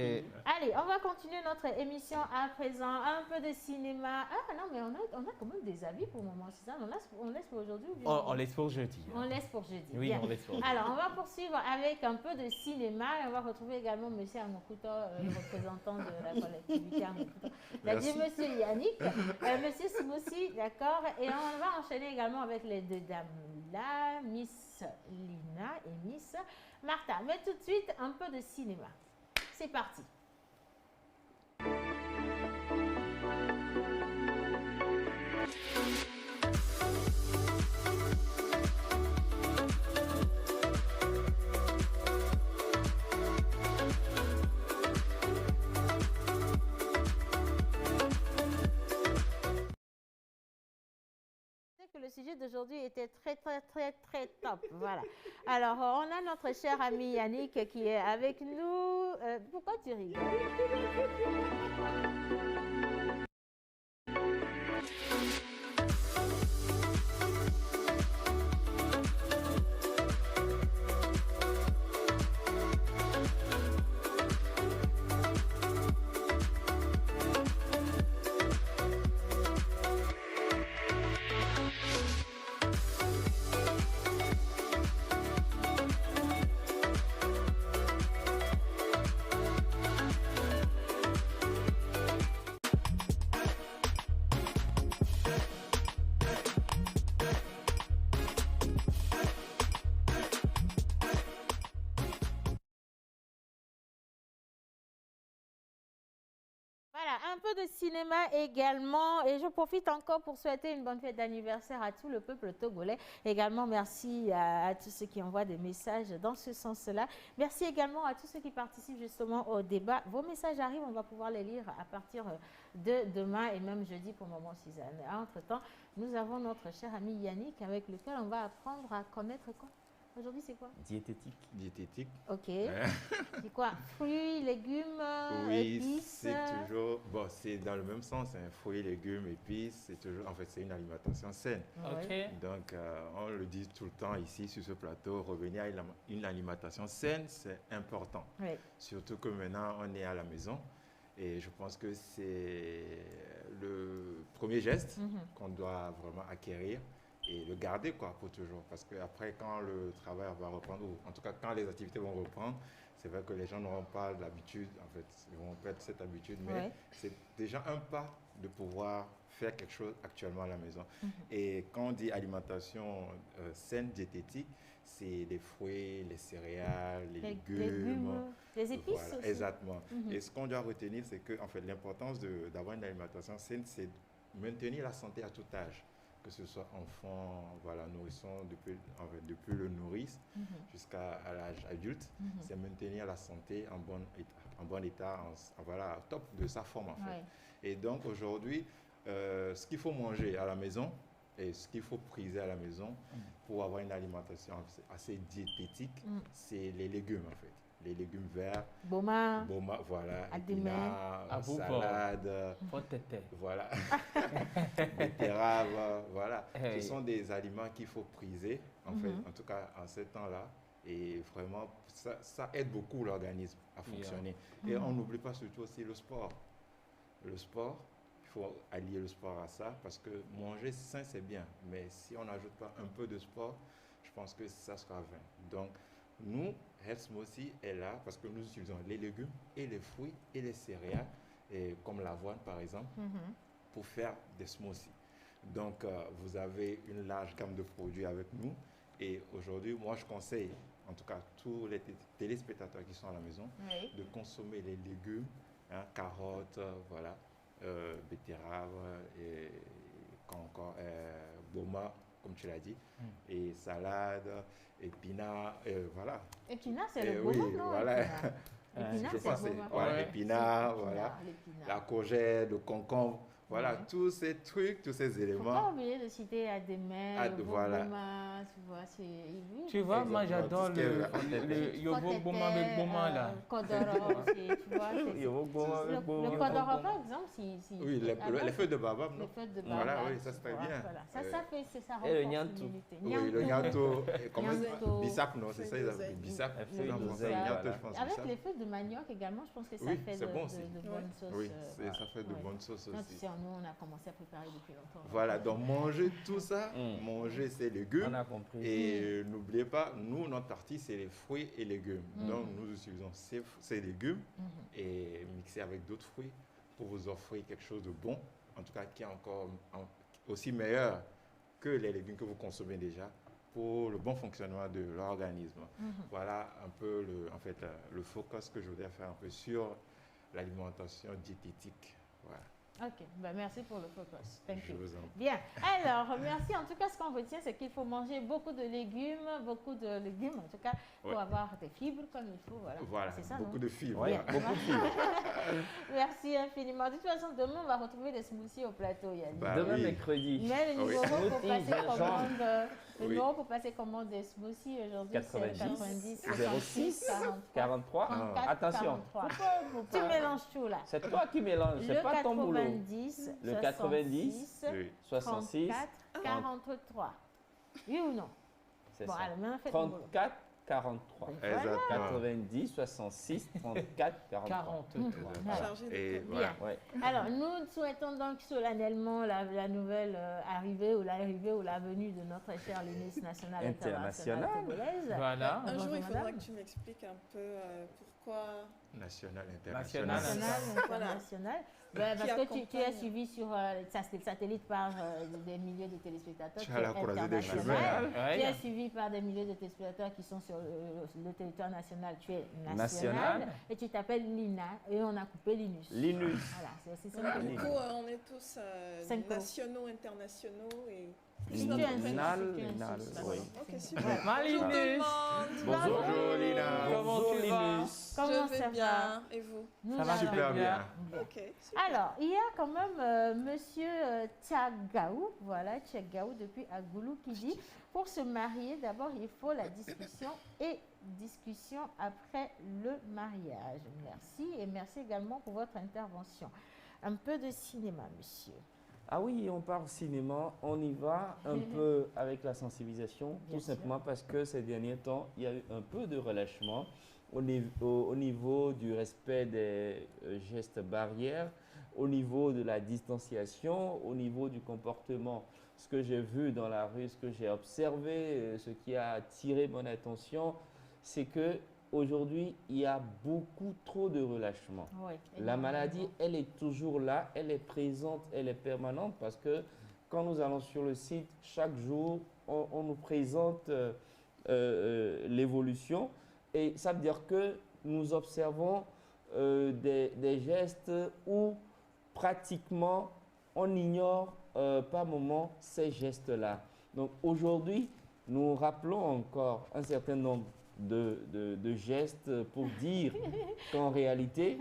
Allez, on va continuer notre émission à présent. Un peu de cinéma. Ah non, mais on a quand même des avis pour maman Suzanne. On laisse pour aujourd'hui ou bien on laisse pour jeudi. On laisse pour jeudi. Oui, bien. On laisse pour jeudi. Alors, on va poursuivre avec un peu de cinéma et on va retrouver également M. Amokuto, le représentant de la collectivité Amokuto. C'est-à-dire M. Yannick, M. Simoussi, d'accord. Et on va enchaîner également avec les deux dames là, Miss Lina et Miss Martha. Mais tout de suite, un peu de cinéma. C'est parti. Que le sujet d'aujourd'hui était très top. Voilà. Alors, on a notre cher ami Yannick qui est avec nous. Pourquoi tu rigoles? Voilà, un peu de cinéma également. Et je profite encore pour souhaiter une bonne fête d'anniversaire à tout le peuple togolais. Également, merci à tous ceux qui envoient des messages dans ce sens-là. Merci également à tous ceux qui participent justement au débat. Vos messages arrivent, on va pouvoir les lire à partir de demain et même jeudi pour Maman Suzanne. Entre-temps, nous avons notre cher ami Yannick avec lequel on va apprendre à connaître quoi? Aujourd'hui, c'est quoi? Diététique. Diététique. Ok. C'est quoi? Fruits, légumes, oui, épices? c'est toujours... Bon, c'est dans le même sens. Hein, fruits, légumes, épices, c'est toujours... En fait, c'est une alimentation saine. Okay. Donc, on le dit tout le temps ici, sur ce plateau, revenir à une alimentation saine, c'est important. Oui. Surtout que maintenant, on est à la maison. Et je pense que c'est le premier geste qu'on doit vraiment acquérir. et le garder quoi, pour toujours. Parce qu'après, quand le travail va reprendre, ou en tout cas quand les activités vont reprendre, c'est vrai que les gens n'auront pas l'habitude, en fait, ils vont perdre cette habitude, mais c'est déjà un pas de pouvoir faire quelque chose actuellement à la maison. Et quand on dit alimentation saine, diététique, c'est les fruits, les céréales, les légumes, les épices voilà, aussi. exactement. Et ce qu'on doit retenir, c'est que en fait, l'importance d'avoir une alimentation saine, c'est maintenir la santé à tout âge, que ce soit enfant, voilà, nourrisson, depuis le nourrice jusqu'à l'âge adulte, c'est maintenir la santé en bon état, voilà, top de sa forme en fait. Et donc aujourd'hui, ce qu'il faut manger à la maison et ce qu'il faut priser à la maison pour avoir une alimentation assez diététique, c'est les légumes en fait. Les légumes verts, boma, voilà, épinards, salade, voilà, betterave, voilà. Ce sont des aliments qu'il faut priser, en fait, en tout cas en ce temps-là. Et vraiment, ça aide beaucoup l'organisme à fonctionner. Et on n'oublie pas surtout aussi le sport. Le sport, il faut allier le sport à ça, parce que manger sain, c'est bien. Mais si on n'ajoute pas un peu de sport, je pense que ça sera vain. Donc, nous, Health Smoothie est là parce que nous utilisons les légumes et les fruits et les céréales, et comme l'avoine par exemple, pour faire des smoothies. Donc, vous avez une large gamme de produits avec nous. Et aujourd'hui, moi, je conseille, en tout cas, tous les téléspectateurs qui sont à la maison, de consommer les légumes, carottes, voilà, betteraves, et encore boma, comme tu l'as dit, et salade, épinards, voilà. Épinards, c'est le boma, non? Voilà. Épinards, c'est le boma. Voilà, épinards, voilà, la courgette, le concombre. Voilà, tous ces trucs, tous ces éléments. Il ne faut pas oublier de citer Ademel, le boma, tu vois, c'est... Tu vois, moi j'adore le yobo boma avec boma là. Kodoro, tu vois. Le kodoro par exemple, oui, les feuilles de baobab, non? Les feuilles de baobab. Voilà, oui, ça c'est très bien. Voilà. Ça fait, c'est ça. Et le niantou. Oui, le niantou. Bissap, non, c'est ça, ils appellent bissap. Avec les feuilles de manioc également, je pense que ça fait de bonnes sauces. Oui, ça fait de bonnes sauces aussi. Nous, on a commencé à préparer depuis longtemps. Voilà, donc manger tout ça, manger ces légumes. On a compris. Et n'oubliez pas, nous, notre partie, c'est les fruits et légumes. Donc, nous utilisons ces légumes et mixés avec d'autres fruits pour vous offrir quelque chose de bon, en tout cas qui est encore aussi meilleur que les légumes que vous consommez déjà pour le bon fonctionnement de l'organisme. Voilà un peu le focus que je voudrais faire un peu sur l'alimentation diététique. Voilà. Ok, ben merci pour le focus. Thank you. Je vous en prie. Bien, alors merci. En tout cas, ce qu'on retient, c'est qu'il faut manger beaucoup de légumes, en tout cas, pour avoir des fibres comme il faut. Voilà, c'est ça, beaucoup de fibres. Oui, beaucoup de fibres. Merci infiniment. De toute façon, demain, on va retrouver des smoothies au plateau, Yannick. Demain, mercredi. Mais le numéro pour passer commande des smoothies aujourd'hui, c'est 90 06 43. Attention. 43. Tu mélanges tout là. C'est toi qui mélanges, c'est pas ton boulot. Le 90, 66, 34, 43. Oui ou non? C'est bon, ça. alors, maintenant, faites 34, 43. Exactement. 90, 66, 34, 43. Et voilà. Ouais. Alors, nous souhaitons donc solennellement la nouvelle arrivée ou l'arrivée ou la venue de notre chère Linus nationale internationale togolaise. Voilà. Un jour, il faudra madame. que tu m'expliques un peu pourquoi... National, National. International. Ben, parce que tu es suivi sur le satellite par des milliers de téléspectateurs. Tu as la croisée des chemins. Tu es suivi par des milliers de téléspectateurs qui sont sur le territoire national. Tu es national. Et tu t'appelles Lina. Et on a coupé Linus. Linus. Voilà, c'est aussi simple. Du coup, on est tous nationaux, internationaux et... National, oui. Ok, super. Malinus. Bonjour tout le monde. Bonjour Lina. Comment tu vas? Comment Je ça vais bien. Et vous? Ça va Super bien. Ok, super. Alors, il y a quand même Monsieur Tchagaou, voilà, Tchagaou depuis Agoulou, qui dit pour se marier, d'abord il faut la discussion et discussion après le mariage. Merci et merci également pour votre intervention. Un peu de cinéma, monsieur. Ah oui, on part au cinéma, on y va un peu avec la sensibilisation, Bien tout sûr. simplement parce que ces derniers temps, il y a eu un peu de relâchement au niveau du respect des gestes barrières, au niveau de la distanciation, au niveau du comportement ce que j'ai vu dans la rue, ce que j'ai observé, ce qui a attiré mon attention, c'est que aujourd'hui, il y a beaucoup trop de relâchement. Oui, la maladie, elle est toujours là, elle est présente, elle est permanente parce que quand nous allons sur le site, chaque jour, on nous présente l'évolution et ça veut dire que nous observons des gestes où pratiquement on ignore par moment ces gestes-là. Donc aujourd'hui, nous rappelons encore un certain nombre de gestes pour dire qu'en réalité,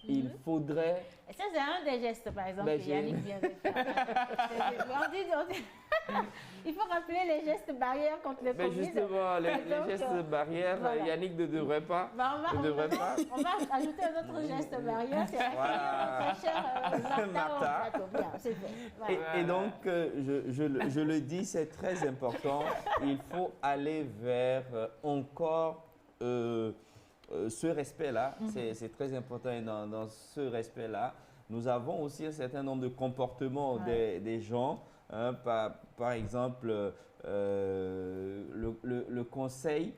il faudrait... Et ça, c'est un des gestes, par exemple, Ben, que Yannick vient de faire. Il faut rappeler les gestes barrières contre le Mais Covid. justement, les Donc, gestes barrières, voilà. Yannick ne devrait pas. On va ajouter un autre geste barrière, c'est Voilà. cher Martha. C'est fait. Voilà. Et donc, je le dis, c'est très important. Il faut aller vers encore ce respect-là. C'est très important. Et dans ce respect-là, nous avons aussi un certain nombre de comportements des gens. Hein, par exemple, le conseil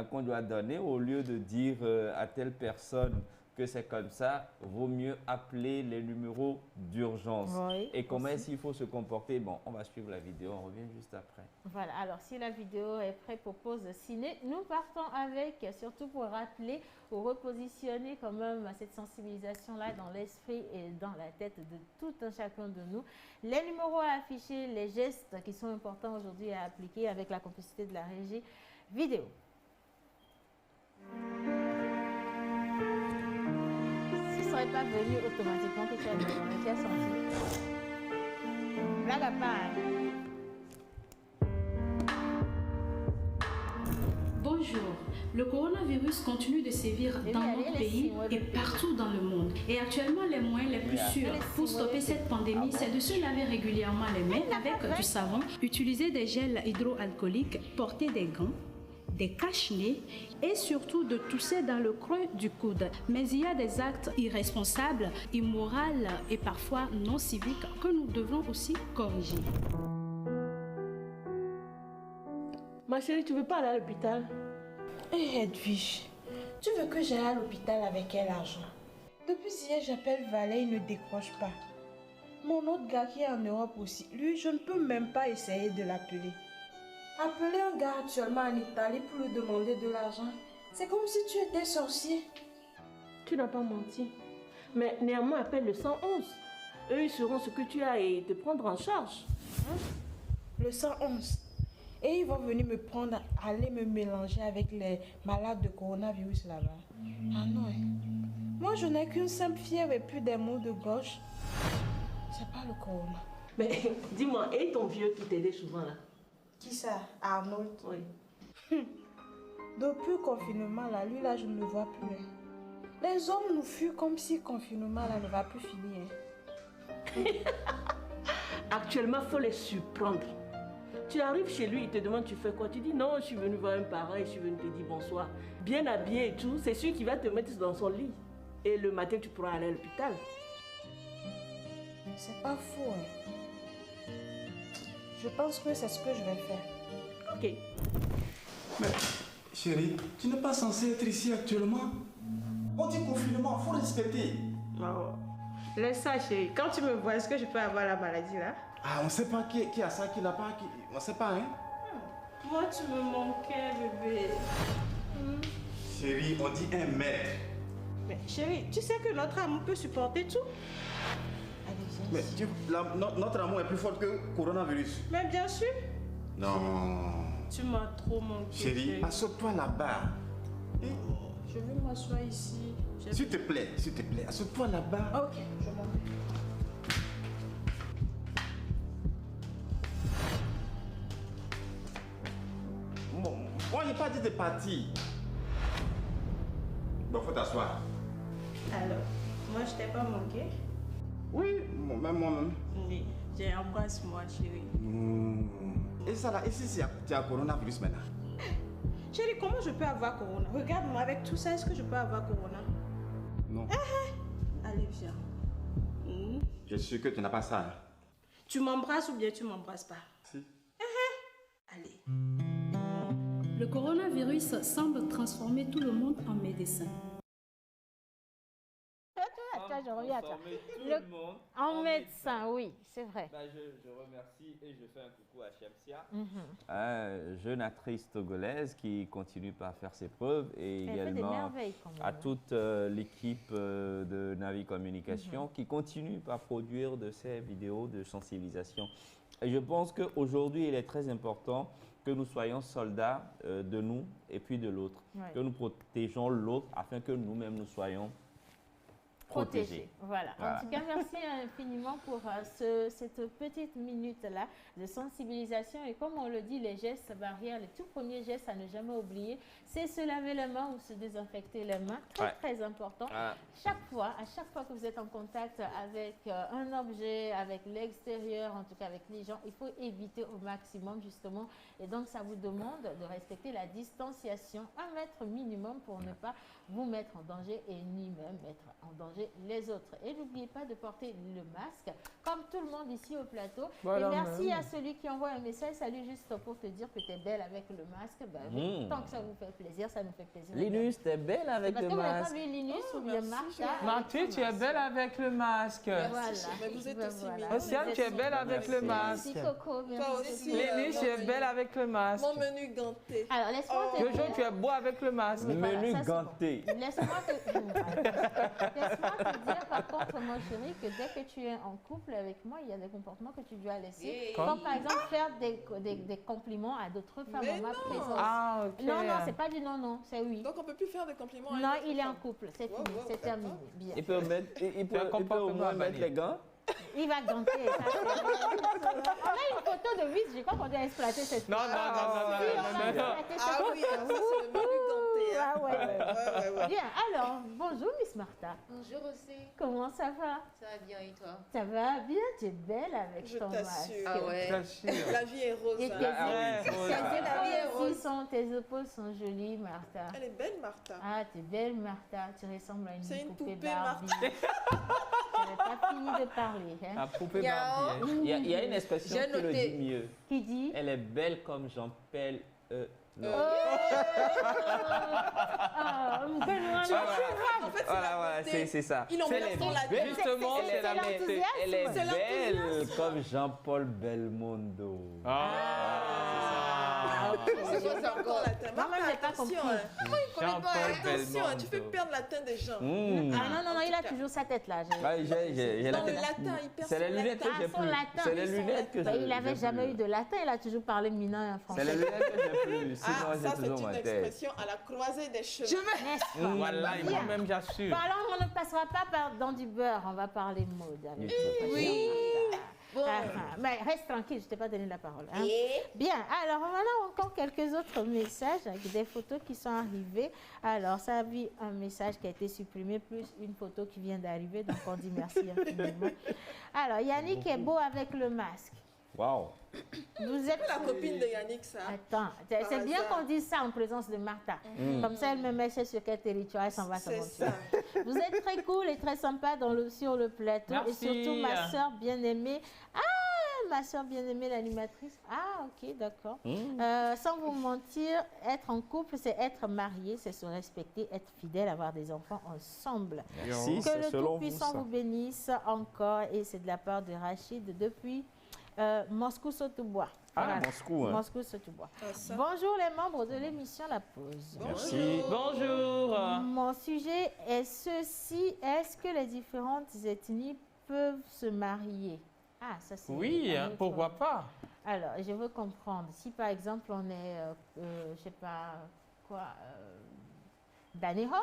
qu'on doit donner, au lieu de dire à telle personne que c'est comme ça, vaut mieux appeler les numéros d'urgence. Oui, et comment aussi. est-ce qu'il faut se comporter? Bon, on va suivre la vidéo, on revient juste après. Voilà, alors si la vidéo est prête pour pause ciné, nous partons avec, surtout pour rappeler ou repositionner quand même cette sensibilisation-là dans l'esprit et dans la tête de tout un chacun de nous. Les numéros à afficher, les gestes qui sont importants aujourd'hui à appliquer avec la complicité de la régie vidéo. Si ce ne serait pas venu automatiquement, que tu as demandé, tu as senti. Blague à part. Bonjour. Le coronavirus continue de sévir dans notre pays et partout dans le monde. Et actuellement, les moyens les plus sûrs pour stopper cette pandémie, c'est de se laver régulièrement les mains avec du savon, utiliser des gels hydroalcooliques, porter des gants, des cache-nez et surtout de tousser dans le creux du coude. Mais il y a des actes irresponsables, immoraux et parfois non civiques que nous devons aussi corriger. Ma chérie, tu veux pas aller à l'hôpital? Hé Edwige, tu veux que j'aille à l'hôpital avec quel argent? Depuis hier, j'appelle Valet, il ne décroche pas. Mon autre gars qui est en Europe aussi, lui, je ne peux même pas essayer de l'appeler. Appeler un gars actuellement en Italie pour lui demander de l'argent, c'est comme si tu étais sorcier. Tu n'as pas menti. Mais néanmoins, appelle le 111. Eux, ils sauront ce que tu as et te prendre en charge. Le 111. Et ils vont venir me prendre, aller me mélanger avec les malades de coronavirus là-bas. Ah non, moi je n'ai qu'une simple fièvre et puis des maux de gorge. C'est pas le corona. Mais dis-moi, et ton vieux qui t'aidait souvent là? Qui ça? Arnold? Oui. Depuis le confinement là, lui là je ne le vois plus. Les hommes nous fuient comme si le confinement là ne va plus finir. Actuellement, il faut les surprendre. Tu arrives chez lui, il te demande tu fais quoi? Tu dis non, je suis venu voir un parent, je suis venu te dire bonsoir. Bien habillé et tout, c'est sûr qu'il va te mettre dans son lit. Et le matin, tu pourras aller à l'hôpital. C'est pas faux. Hein. Je pense que c'est ce que je vais faire. Ok. Mais chérie, tu n'es pas censée être ici actuellement. On dit confinement, il faut respecter. Oh. Laisse ça chérie. Quand tu me vois, est-ce que je peux avoir la maladie là? Ah, on ne sait pas qui a ça, qui n'a pas, qui... on ne sait pas, hein. Moi, tu me manquais, bébé. Chérie, on dit un mec. Mais chérie, tu sais que notre amour peut supporter tout. Mais notre amour est plus fort que le coronavirus. Mais bien sûr. Non. Tu m'as trop manqué. Chérie, assois-toi là-bas. Je vais m'asseoir ici. S'il te plaît, assois-toi là-bas. Ok, je m'en vais. Moi, j'ai pas dit de partir. Bon, faut t'asseoir. Alors, moi, je t'ai pas manqué? Oui, moi-même. Oui, embrasse-moi, chérie. Et ça là, ici, tu as coronavirus maintenant. Chérie, comment je peux avoir corona? Regarde-moi, avec tout ça, est-ce que je peux avoir corona? Non. Allez, viens. Je suis sûr que tu n'as pas ça. Hein? Tu m'embrasses ou bien tu m'embrasses pas? Si. Le coronavirus semble transformer tout le monde en médecin. Attends, je reviens à toi. Tout le monde en médecin, oui, c'est vrai. Je remercie et je fais un coucou à Shamsia, jeune actrice togolaise qui continue par faire ses preuves et également à toute l'équipe de Navi Communication qui continue par produire de ces vidéos de sensibilisation. Et je pense qu'aujourd'hui, il est très important que nous soyons soldats de nous et puis de l'autre, que nous protégeons l'autre afin que nous-mêmes nous soyons protégés. Voilà. En tout cas, merci infiniment pour cette petite minute-là de sensibilisation. Et comme on le dit, les gestes barrières, le tout premier geste à ne jamais oublier, c'est se laver les mains ou se désinfecter les mains. Très important. À chaque fois que vous êtes en contact avec un objet, avec l'extérieur, en tout cas avec les gens, il faut éviter au maximum justement. Et donc, ça vous demande de respecter la distanciation, 1 mètre minimum pour ne pas vous mettre en danger et ni même mettre en danger les autres. Et n'oubliez pas de porter le masque, comme tout le monde ici au plateau. Voilà, et merci à celui qui envoie un message. Salut, juste pour te dire que tu es belle avec le masque. Ben, tant que ça vous fait plaisir, ça nous fait plaisir. Linus, tu es belle avec le masque. Parce que vous n'avez pas vu Linus ou bien Martha. Martha, tu es belle avec le masque. Voilà. Vous êtes aussi Océane, tu es belle avec le masque. Merci Coco. Linus, tu es belle avec le masque. Mon menu ganté. Alors, laisse-moi te Jojo, tu es beau avec le masque. Menu ganté. Laisse-moi te dire, par contre, mon chéri, que dès que tu es en couple avec moi, il y a des comportements que tu dois laisser. Comme par exemple faire des compliments à d'autres femmes en ma présence. Ah, ok. Non, c'est pas du non, c'est oui. Donc on ne peut plus faire des compliments à Non, il est en couple, c'est fini, c'est terminé. Bien. Il peut au moins mettre les gants. Il va ganter. On a une photo de 8, je crois qu'on doit exploiter cette photo. Non. Ah oui, ça c'est le menu ganté. Ah ouais. Bien, alors, bonjour Miss Martha. Bonjour aussi. Comment ça va? Ça va bien et toi? Ça va bien, tu es belle avec ton masque. Ah ouais. La vie est rose. Et tes épaules sont jolies, Martha. Elle est belle, Martha. Ah, tu es belle, Martha. Tu ressembles à une poupée Barbie. Martha. Je n'ai pas fini de parler. Hein. La poupée Barbie. Il y a une expression qui le dit mieux. Qui dit? Elle est belle comme Jean-Paul. Voilà, c'est ça. Justement, c'est la méthode. Elle est belle comme Jean-Paul Belmondo. Maman, j'ai pas compris. Attention, tu fais perdre la teinte des gens. Non, il a toujours sa tête là. J'ai la tête. C'est les lunettes que j'ai plus. C'est les lunettes que j'ai. Il n'avait jamais eu de latin, il a toujours parlé minant en français. C'est les lunettes que j'ai plus. Sinon, ça, j'ai toujours ma c'est une tête. expression à la croisée des chemins. Voilà, moi-même, j'assure. Bon, alors, on ne passera pas dans du beurre, on va parler mode. Oui. Bon. Mais reste tranquille, je ne t'ai pas donné la parole. Hein. Bien, alors on a encore quelques autres messages avec des photos qui sont arrivées. Alors, ça a vu un message qui a été supprimé, plus une photo qui vient d'arriver, donc on dit merci infiniment. Alors, Yannick est beau avec le masque. Waouh! Vous êtes la copine de Yannick, ça. Attends, c'est bien qu'on dise ça en présence de Martha. Comme ça, elle me met sur quel territoire elle s'en va s'aventurer. Vous êtes très cool et très sympa sur le plateau. Merci. Et surtout, ma soeur bien-aimée. Ah, ma soeur bien-aimée, l'animatrice. Ah, ok, d'accord. Sans vous mentir, être en couple, c'est être marié, c'est se respecter, être fidèle, avoir des enfants ensemble. Merci, que le Tout-Puissant vous bénisse encore. Et c'est de la part de Rachid depuis Moscou-Sautobois. Voilà. Moscou, hein. Moscou-Sautobois. Bonjour les membres de l'émission La Pause. Merci. Bonjour. Mon sujet est ceci. Est-ce que les différentes ethnies peuvent se marier? Ah, ça c'est... Oui, pourquoi pas? Alors, je veux comprendre. Si par exemple on est, je sais pas quoi, d'Aného,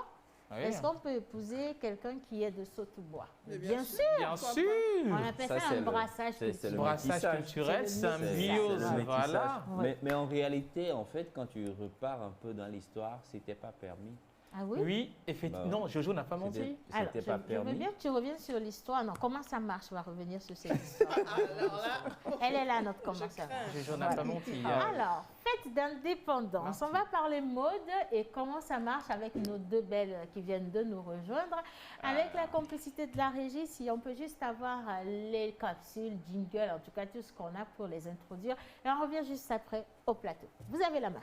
oui. Est-ce qu'on peut épouser quelqu'un qui est de Sautobois? Bien sûr. Bien sûr. On appelle ça un brassage culturel. C'est le brassage culturel, symbiose, voilà. Mais en réalité, en fait, quand tu repars un peu dans l'histoire, c'était pas permis. Ah oui? Oui, effectivement. Non, Jojo n'a pas menti. Alors, je veux bien que tu reviennes sur l'histoire. Non, comment ça marche? On va revenir sur cette histoire. Alors là, elle est là, notre comment ça marche. Jojo n'a pas menti. Alors, fête d'indépendance. On va parler mode et comment ça marche avec nos deux belles qui viennent de nous rejoindre. Avec la complicité de la régie, si on peut juste avoir les capsules, jingle, en tout cas tout ce qu'on a pour les introduire. Et on revient juste après au plateau. Vous avez la main.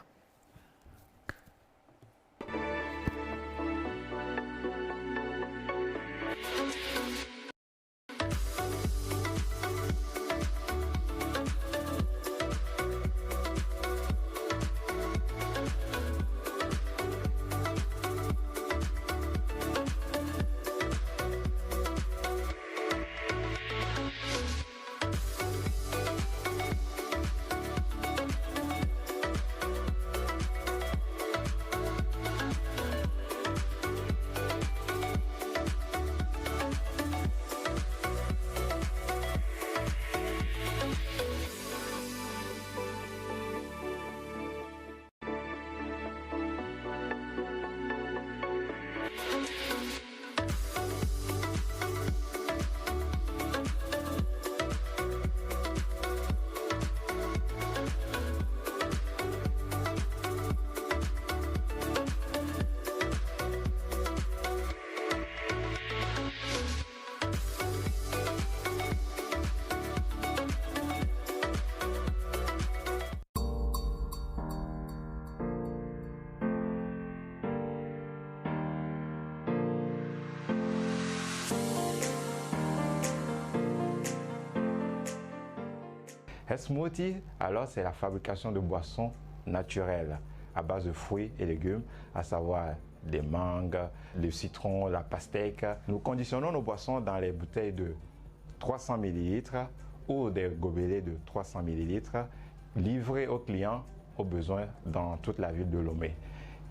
Smoothie, alors c'est la fabrication de boissons naturelles à base de fruits et légumes, à savoir des mangues, le citron, la pastèque. Nous conditionnons nos boissons dans les bouteilles de 300 ml ou des gobelets de 300 ml livrés aux clients au besoin dans toute la ville de Lomé.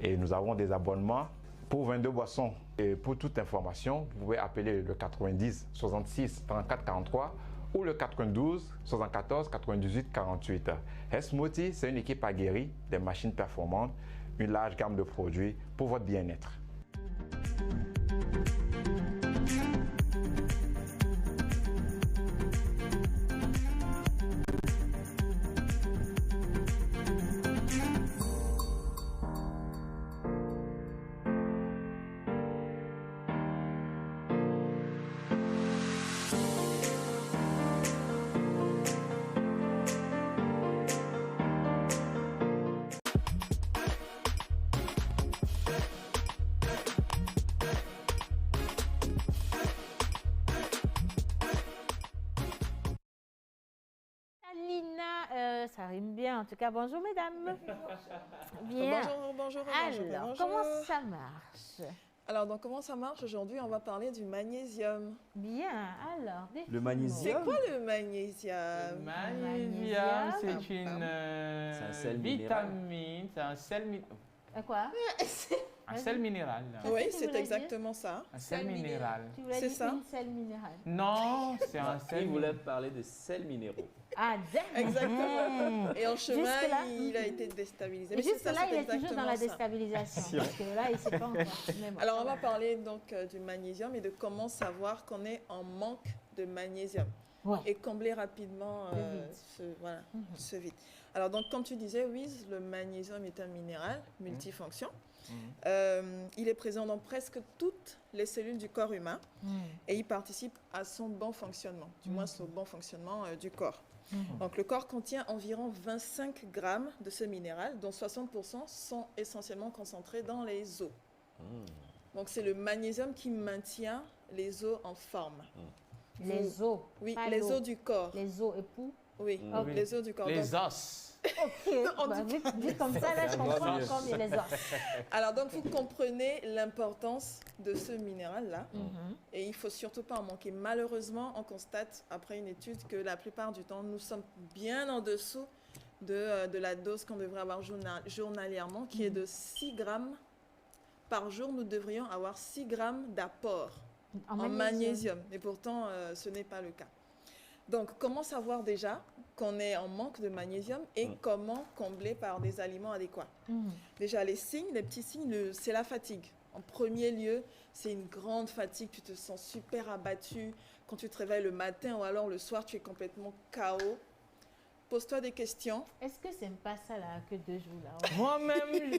Et nous avons des abonnements pour 22 boissons. Et pour toute information, vous pouvez appeler le 90 66 34 43 ou le 92 74 98 48. Smoothie, c'est une équipe aguerrie, des machines performantes, une large gamme de produits pour votre bien-être. Ça rime bien. En tout cas, bonjour mesdames. Bien. Bonjour. Alors, comment ça marche? Alors, donc, comment ça marche aujourd'hui? On va parler du magnésium. Bien. Alors, le magnésium. C'est quoi le magnésium? Le magnésium, c'est une vitamine, c'est un sel minéral. Quoi? Un sel minéral. Oui, c'est exactement ça. Un sel minéral. C'est ça? Un sel minéral. Non, c'est un sel. Il voulait parler de sels minéraux. Ah, exactement. Et en chemin, il a été déstabilisé. Mais juste là, il est toujours dans la déstabilisation. Parce que là, il ne sait pas encore. Bon, alors, on va parler donc du magnésium et de comment savoir qu'on est en manque de magnésium. Ouais. Et combler rapidement ce vide. Alors, donc, comme tu disais, oui, le magnésium est un minéral multifonction. Il est présent dans presque toutes les cellules du corps humain et il participe à son bon fonctionnement, du moins au bon fonctionnement du corps. Donc le corps contient environ 25 grammes de ce minéral, dont 60% sont essentiellement concentrés dans les os. Donc c'est le magnésium qui maintient les os en forme. Les os? Oui, les os du corps. Les os époux? Oui, les os du corps. Les os. Ok, dit comme ça, là, je comprends comme les os. Alors, donc, vous comprenez l'importance de ce minéral-là. Et il ne faut surtout pas en manquer. Malheureusement, on constate, après une étude, que la plupart du temps, nous sommes bien en dessous de la dose qu'on devrait avoir journalièrement, qui est de 6 grammes par jour. Nous devrions avoir 6 grammes d'apport en magnésium. Et pourtant, ce n'est pas le cas. Donc, comment savoir déjà qu'on est en manque de magnésium et comment combler par des aliments adéquats? Déjà, les petits signes, c'est la fatigue. En premier lieu, c'est une grande fatigue. Tu te sens super abattu. Quand tu te réveilles le matin ou alors le soir, tu es complètement KO. Pose-toi des questions. Est-ce que c'est pas ça là que 2 jours là?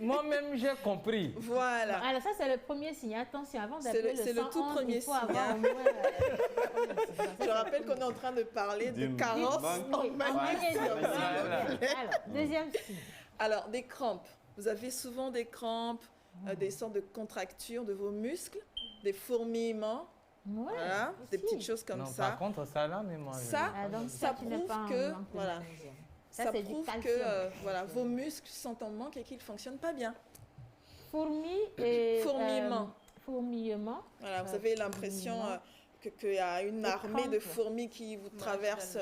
Moi-même, j'ai compris. Voilà. Alors ça, c'est le premier signe. Attention, avant d'appeler le 111, c'est le tout premier signe. Je rappelle qu'on est en train de parler de carence en magnésium. Alors, deuxième signe. Alors, des crampes. Vous avez souvent des crampes, des sortes de contractures de vos muscles, des fourmillements. Voilà, des petites choses comme ça. Par contre, ça là, mais moi. Ça prouve que vos muscles sont en manque et qu'ils ne fonctionnent pas bien. Fourmillement. Voilà, vous avez l'impression qu'il y a une armée de fourmis qui vous traverse la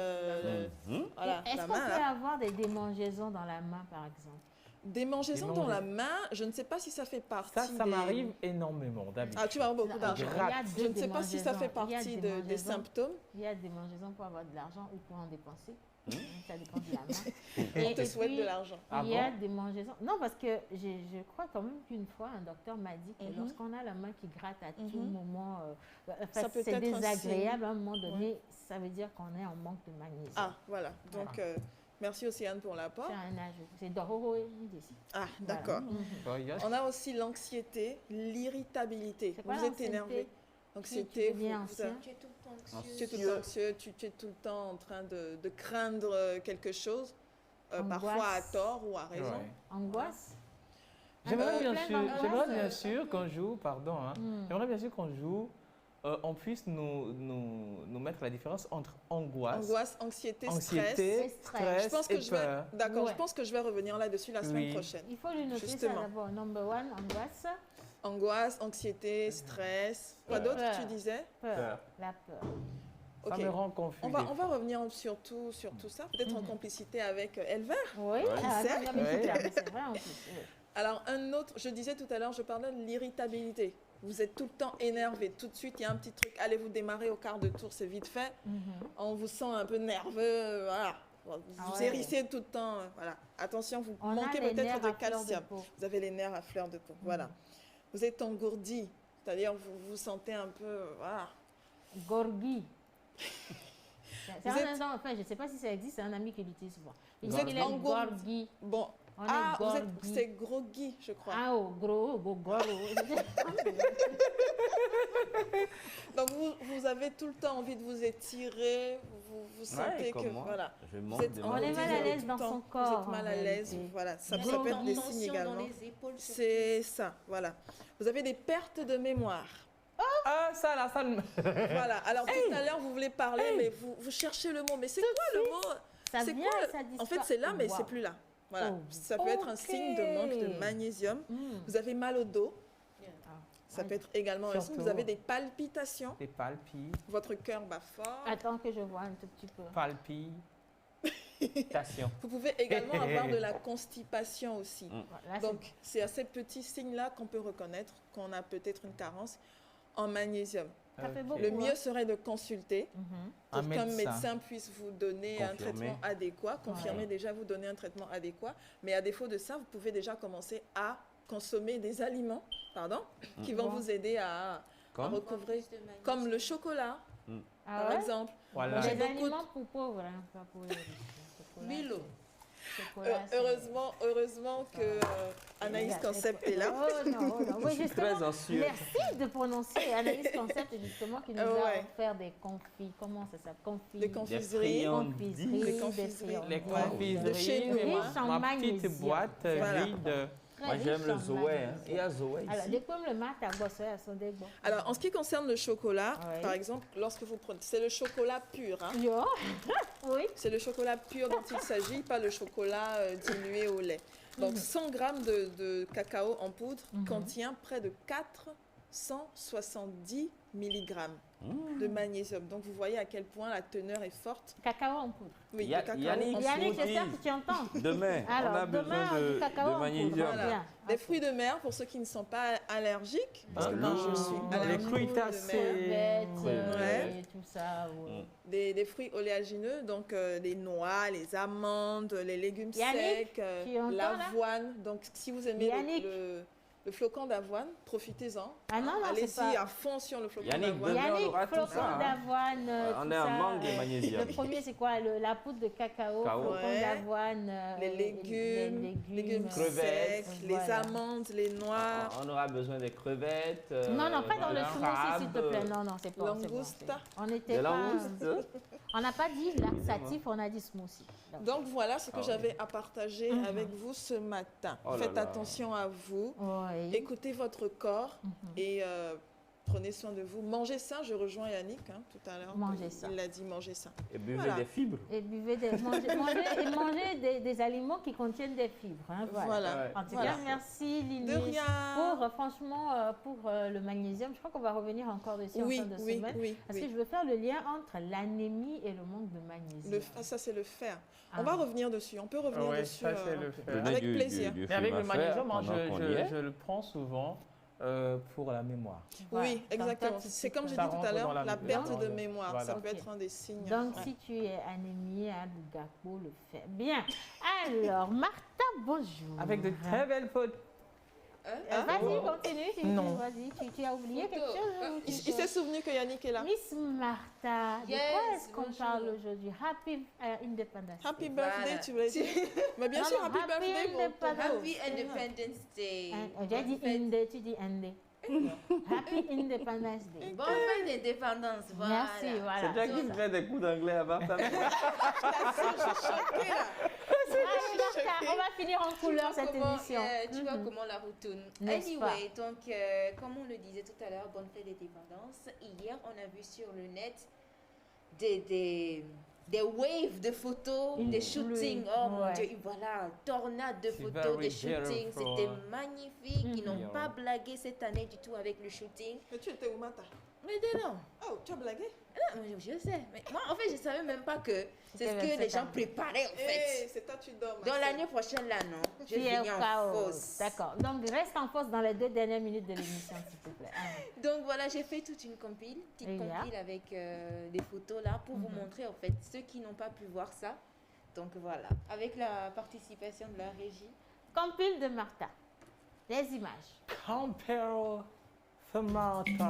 main. Est-ce qu'on peut avoir des démangeaisons dans la main, par exemple? Démangeaisons dans la main, je ne sais pas si ça fait partie Ça m'arrive énormément d'habitude. Ah, tu m'as beaucoup d'argent. Je ne sais pas si ça fait partie des symptômes. Il y a des démangeaisons pour avoir de l'argent ou pour en dépenser. Ça dépend de la main. On te souhaite de l'argent. Il y a des démangeaisons. Non, parce que je crois quand même qu'une fois, un docteur m'a dit que lorsqu'on a la main qui gratte à tout moment, c'est désagréable à un moment donné, ça veut dire qu'on est en manque de magnésium. Ah, voilà. Donc, merci Océane pour l'apport. C'est Dororo ici. Ah, d'accord. On a aussi l'anxiété, l'irritabilité. Vous êtes énervé. Anxiété, tu es tout anxieux, tu es tout le temps en train de craindre quelque chose, parfois à tort ou à raison. Angoisse. J'aimerais bien sûr qu'on joue, j'aimerais bien sûr qu'on joue on puisse nous mettre la différence entre angoisse, anxiété, stress je pense que et peur. D'accord, je pense que je vais revenir là-dessus la semaine prochaine. Il faut lui noter ça d'abord. Number 1, angoisse. Angoisse, anxiété, stress. Quoi d'autre tu disais? Peur. La peur. Ça me rend confus. On va revenir sur tout ça, peut-être en complicité avec Elvire. Oui, c'est vrai en plus. Alors, un autre, je disais tout à l'heure, je parlais de l'irritabilité. Vous êtes tout le temps énervé. Tout de suite, il y a un petit truc. Allez vous démarrer au quart de tour, c'est vite fait. On vous sent un peu nerveux. Voilà. Vous hérissez tout le temps. Voilà. Attention, vous manquez peut-être de calcium. Vous avez les nerfs à fleur de peau. Voilà. Vous êtes engourdi. C'est-à-dire, vous vous sentez un peu. Voilà. Gorgui. Enfin, je ne sais pas si ça existe, c'est un ami qui l'utilise souvent. Vous êtes engourdi. Bon. C'est groggy, je crois. Ah, gros. Donc, vous avez tout le temps envie de vous étirer, vous sentez que, voilà. On est mal à l'aise dans son corps. Vous êtes mal à l'aise, voilà. Ça peut être des signes également. C'est ça, voilà. Vous avez des pertes de mémoire. Ça là, ça... Voilà, alors tout à l'heure, vous voulez parler, mais vous cherchez le mot. Mais c'est quoi le mot? Ça vient, ça disparaît. En fait, c'est là, mais c'est plus là. Voilà, ça peut être un signe de manque de magnésium. Vous avez mal au dos. Ça peut être également un signe. Vous avez des palpitations. Des palpitations. Votre cœur bat fort. Attends que je vois un tout petit peu. Palpitation. Vous pouvez également avoir de la constipation aussi. Donc, c'est à ces petits signes-là qu'on peut reconnaître qu'on a peut-être une carence en magnésium. Le mieux serait de consulter pour qu'un médecin puisse vous donner un traitement adéquat, confirmer déjà, vous donner un traitement adéquat. Mais à défaut de ça, vous pouvez déjà commencer à consommer des aliments qui vont vous aider à recouvrer, comme le chocolat, par exemple. Voilà. Les aliments pour pauvres, pas pour les riches. Milo. Heureusement que Anaïs Concept est là. Oh non. Oui, justement, merci de prononcer Anaïs Concept, justement, qui nous a offert des confits. Comment ça s'appelle? Des confiseries. Les confiseries. De chez nous. Ma petite boîte vide. Moi, j'aime le Zoé. Il y a Zoé ici. Alors, en ce qui concerne le chocolat, par exemple, lorsque vous prenez, c'est le chocolat pur. Oui. C'est le chocolat pur dont il s'agit, pas le chocolat dilué au lait. Donc, 100 grammes de cacao en poudre contient près de 470 mg de magnésium. Donc, vous voyez à quel point la teneur est forte. Cacao en poudre. Oui, le cacao en poudre. Yannick, j'espère que tu entends. Demain, on a besoin de magnésium. Voilà. Des fruits de mer, pour ceux qui ne sont pas allergiques. Parce que moi, je suis allergique. Les crustacés. Tout ça. Des fruits oléagineux, donc les noix, les amandes, les légumes secs, l'avoine. Donc, si vous aimez le flocon d'avoine, profitez-en. Allez-y à fond sur le flocon d'avoine. Yannick, flocon d'avoine. On est en manque de magnésium. Le premier, c'est quoi? La poudre de cacao, flocon d'avoine, les légumes secs, les amandes, les noix. On aura besoin des crevettes. Non, pas dans le smoothie, s'il te plaît. Non, c'est pas. Langouste. On n'a pas dit laxatif, on a dit smoothie. Donc voilà ce que j'avais à partager avec vous ce matin. Faites attention à vous. Écoutez votre corps et prenez soin de vous. Mangez sain, je rejoins Yannick tout à l'heure. Mangez sain. Il l'a dit, mangez sain. Et buvez des fibres. Et mangez des aliments qui contiennent des fibres. Voilà. En tout cas, merci Lily. De rien. Pour le magnésium, je crois qu'on va revenir encore dessus en fin de semaine. Parce que je veux faire le lien entre l'anémie et le manque de magnésium. Ça, c'est le fer. On va revenir dessus. On peut revenir dessus ça, c'est le fer. avec plaisir. Mais avec le magnésium, je le prends souvent. Pour la mémoire. Oui, exactement. C'est comme je dis tout à l'heure, la perte de mémoire. Voilà. Ça peut être un des signes. Donc, si tu es anémie, Abougapo le fait. Bien. Alors, Martha, bonjour. Avec de très belles photos. Vas-y, continue. Non. Vas-y, tu as oublié quelque chose? Il s'est souvenu que Yannick est là. Miss Martha, de quoi est-ce qu'on parle aujourd'hui? Happy Independence Day. Happy birthday, tu voulais dire? Mais bien sûr, happy birthday. Happy Independence Day. J'ai dit Inde, tu dis Inde. Happy Independence Day. Bonne fête d'indépendance, voilà. Merci, voilà. C'est toi qui me fais des coups d'anglais à Martha. Martha, on va finir en couleur cette émission. Tu vois comment la route tourne. Anyway, donc, comme on le disait tout à l'heure, bonne fête d'indépendance. Hier, on a vu sur le net des waves de photos, des shootings. Oh mon Dieu, voilà, tornade de photos, des shootings. C'était magnifique. Ils n'ont pas blagué cette année du tout avec le shooting. Mais tu étais où, Mata? Mais non. Oh, tu as blagué? Non, je sais. Mais moi, en fait, je ne savais même pas que c'est ce que les gens préparaient, en fait. C'est toi, tu dors. Donc, l'année prochaine, là, non. Je finis en fausse. D'accord. Donc, reste en fausse dans les 2 dernières minutes de l'émission, s'il te plaît. Donc, voilà, j'ai fait toute une compile avec des photos, là, pour vous montrer, en fait, ceux qui n'ont pas pu voir ça. Donc, voilà, avec la participation de la régie. Compile de Martha. Les images. Compile de Martha.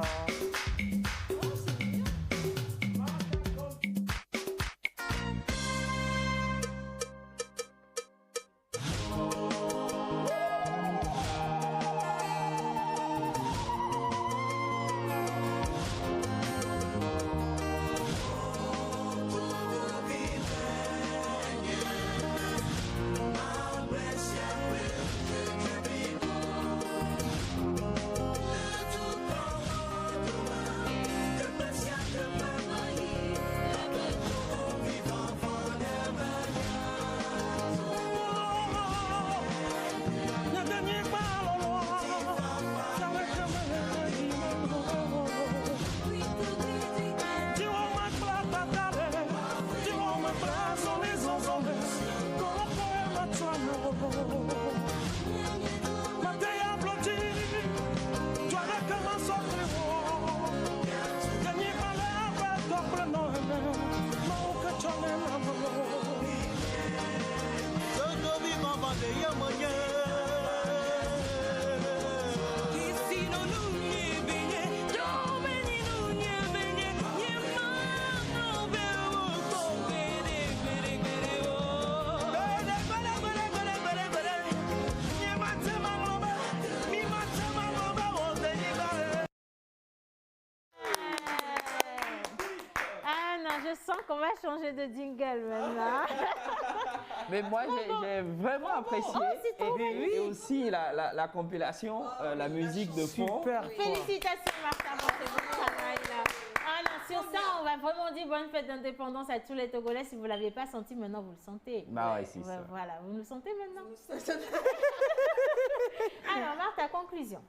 Je sens qu'on va changer de jingle maintenant. Mais moi, j'ai vraiment apprécié. Et aussi la compilation, la musique de fond. Félicitations, Martha, pour ce beau travail-là. Sur ça, on va vraiment dire bonne fête d'indépendance à tous les Togolais. Si vous ne l'avez pas senti, maintenant vous le sentez. Bah ouais, c'est ça. Voilà, vous le sentez maintenant. Alors, Martha, conclusion.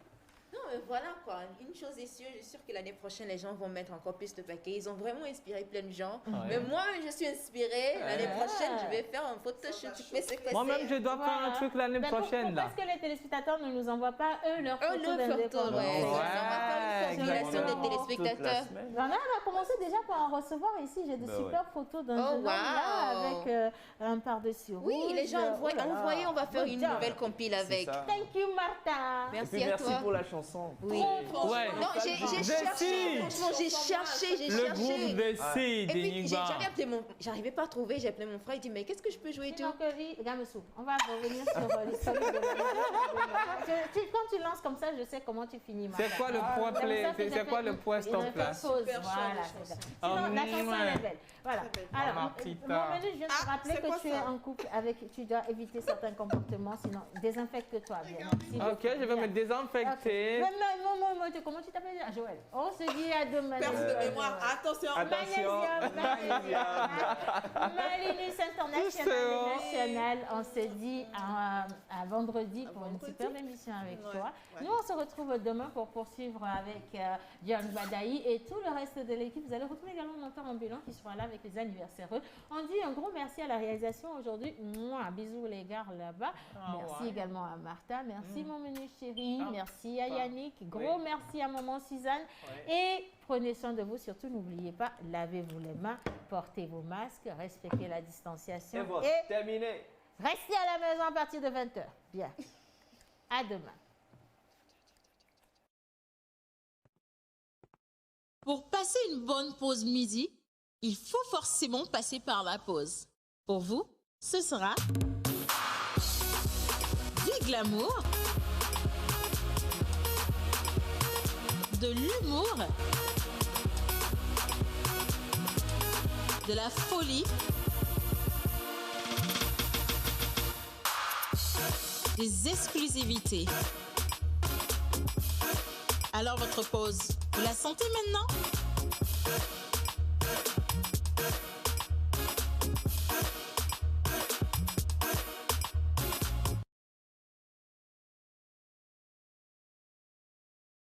Non, mais voilà quoi. Une chose est sûre, je suis sûre que l'année prochaine, les gens vont mettre encore plus de paquets. Ils ont vraiment inspiré plein de gens. Mais moi-même, je suis inspirée. L'année prochaine, je vais faire un photoshoot. Moi-même, je dois faire un truc l'année prochaine. Parce que les téléspectateurs ne nous envoient pas, eux, leurs photos d'indépendance. On va faire une formulation des téléspectateurs. On a commencé déjà par en recevoir ici. J'ai de super photos d'un jeune homme là avec un par-dessus rouge. Oui, les gens envoyez, on va faire une nouvelle compile avec. Thank you, Martha. Merci à toi. Merci pour la chanson. Oui. Ouais. Non, j'ai cherché. Franchement, j'ai cherché. Le groupe de C, et puis, j'arrivais pas à trouver. J'ai appelé mon frère. Il dit, mais qu'est-ce que je peux jouer et tout? On va revenir sur l'historique de la quand tu lances comme ça, je sais comment tu finis. C'est quoi le point play? C'est quoi le point stop là? Voilà, c'est ça. Sinon, la chanson est belle. Voilà. Alors, mon menu, je viens de te rappeler que tu es en couple avec, tu dois éviter certains comportements, sinon désinfecte-toi bien. Ok, je vais me désinfecter. Comment tu t'appelles? Joël. On se dit à demain. Perte de mémoire. Attention. Malinus International. On se dit à vendredi pour une superbe émission avec toi. Nous, on se retrouve demain pour poursuivre avec Diane Badaï et tout le reste de l'équipe. Vous allez retrouver également Mentor Ambulant qui sera là avec les anniversaires. On dit un gros merci à la réalisation aujourd'hui. Bisous les gars là-bas. Merci également à Martha. Merci mon menu chéri. Merci à Yannick. Gros merci à maman Suzanne. Et prenez soin de vous. Surtout, n'oubliez pas, lavez-vous les mains, portez vos masques, respectez la distanciation. Et terminé. Restez à la maison à partir de 20h. Bien. À demain. Pour passer une bonne pause midi, il faut forcément passer par la pause. Pour vous, ce sera du glamour, de l'humour, de la folie des exclusivités. Alors votre pause, vous la sentez maintenant?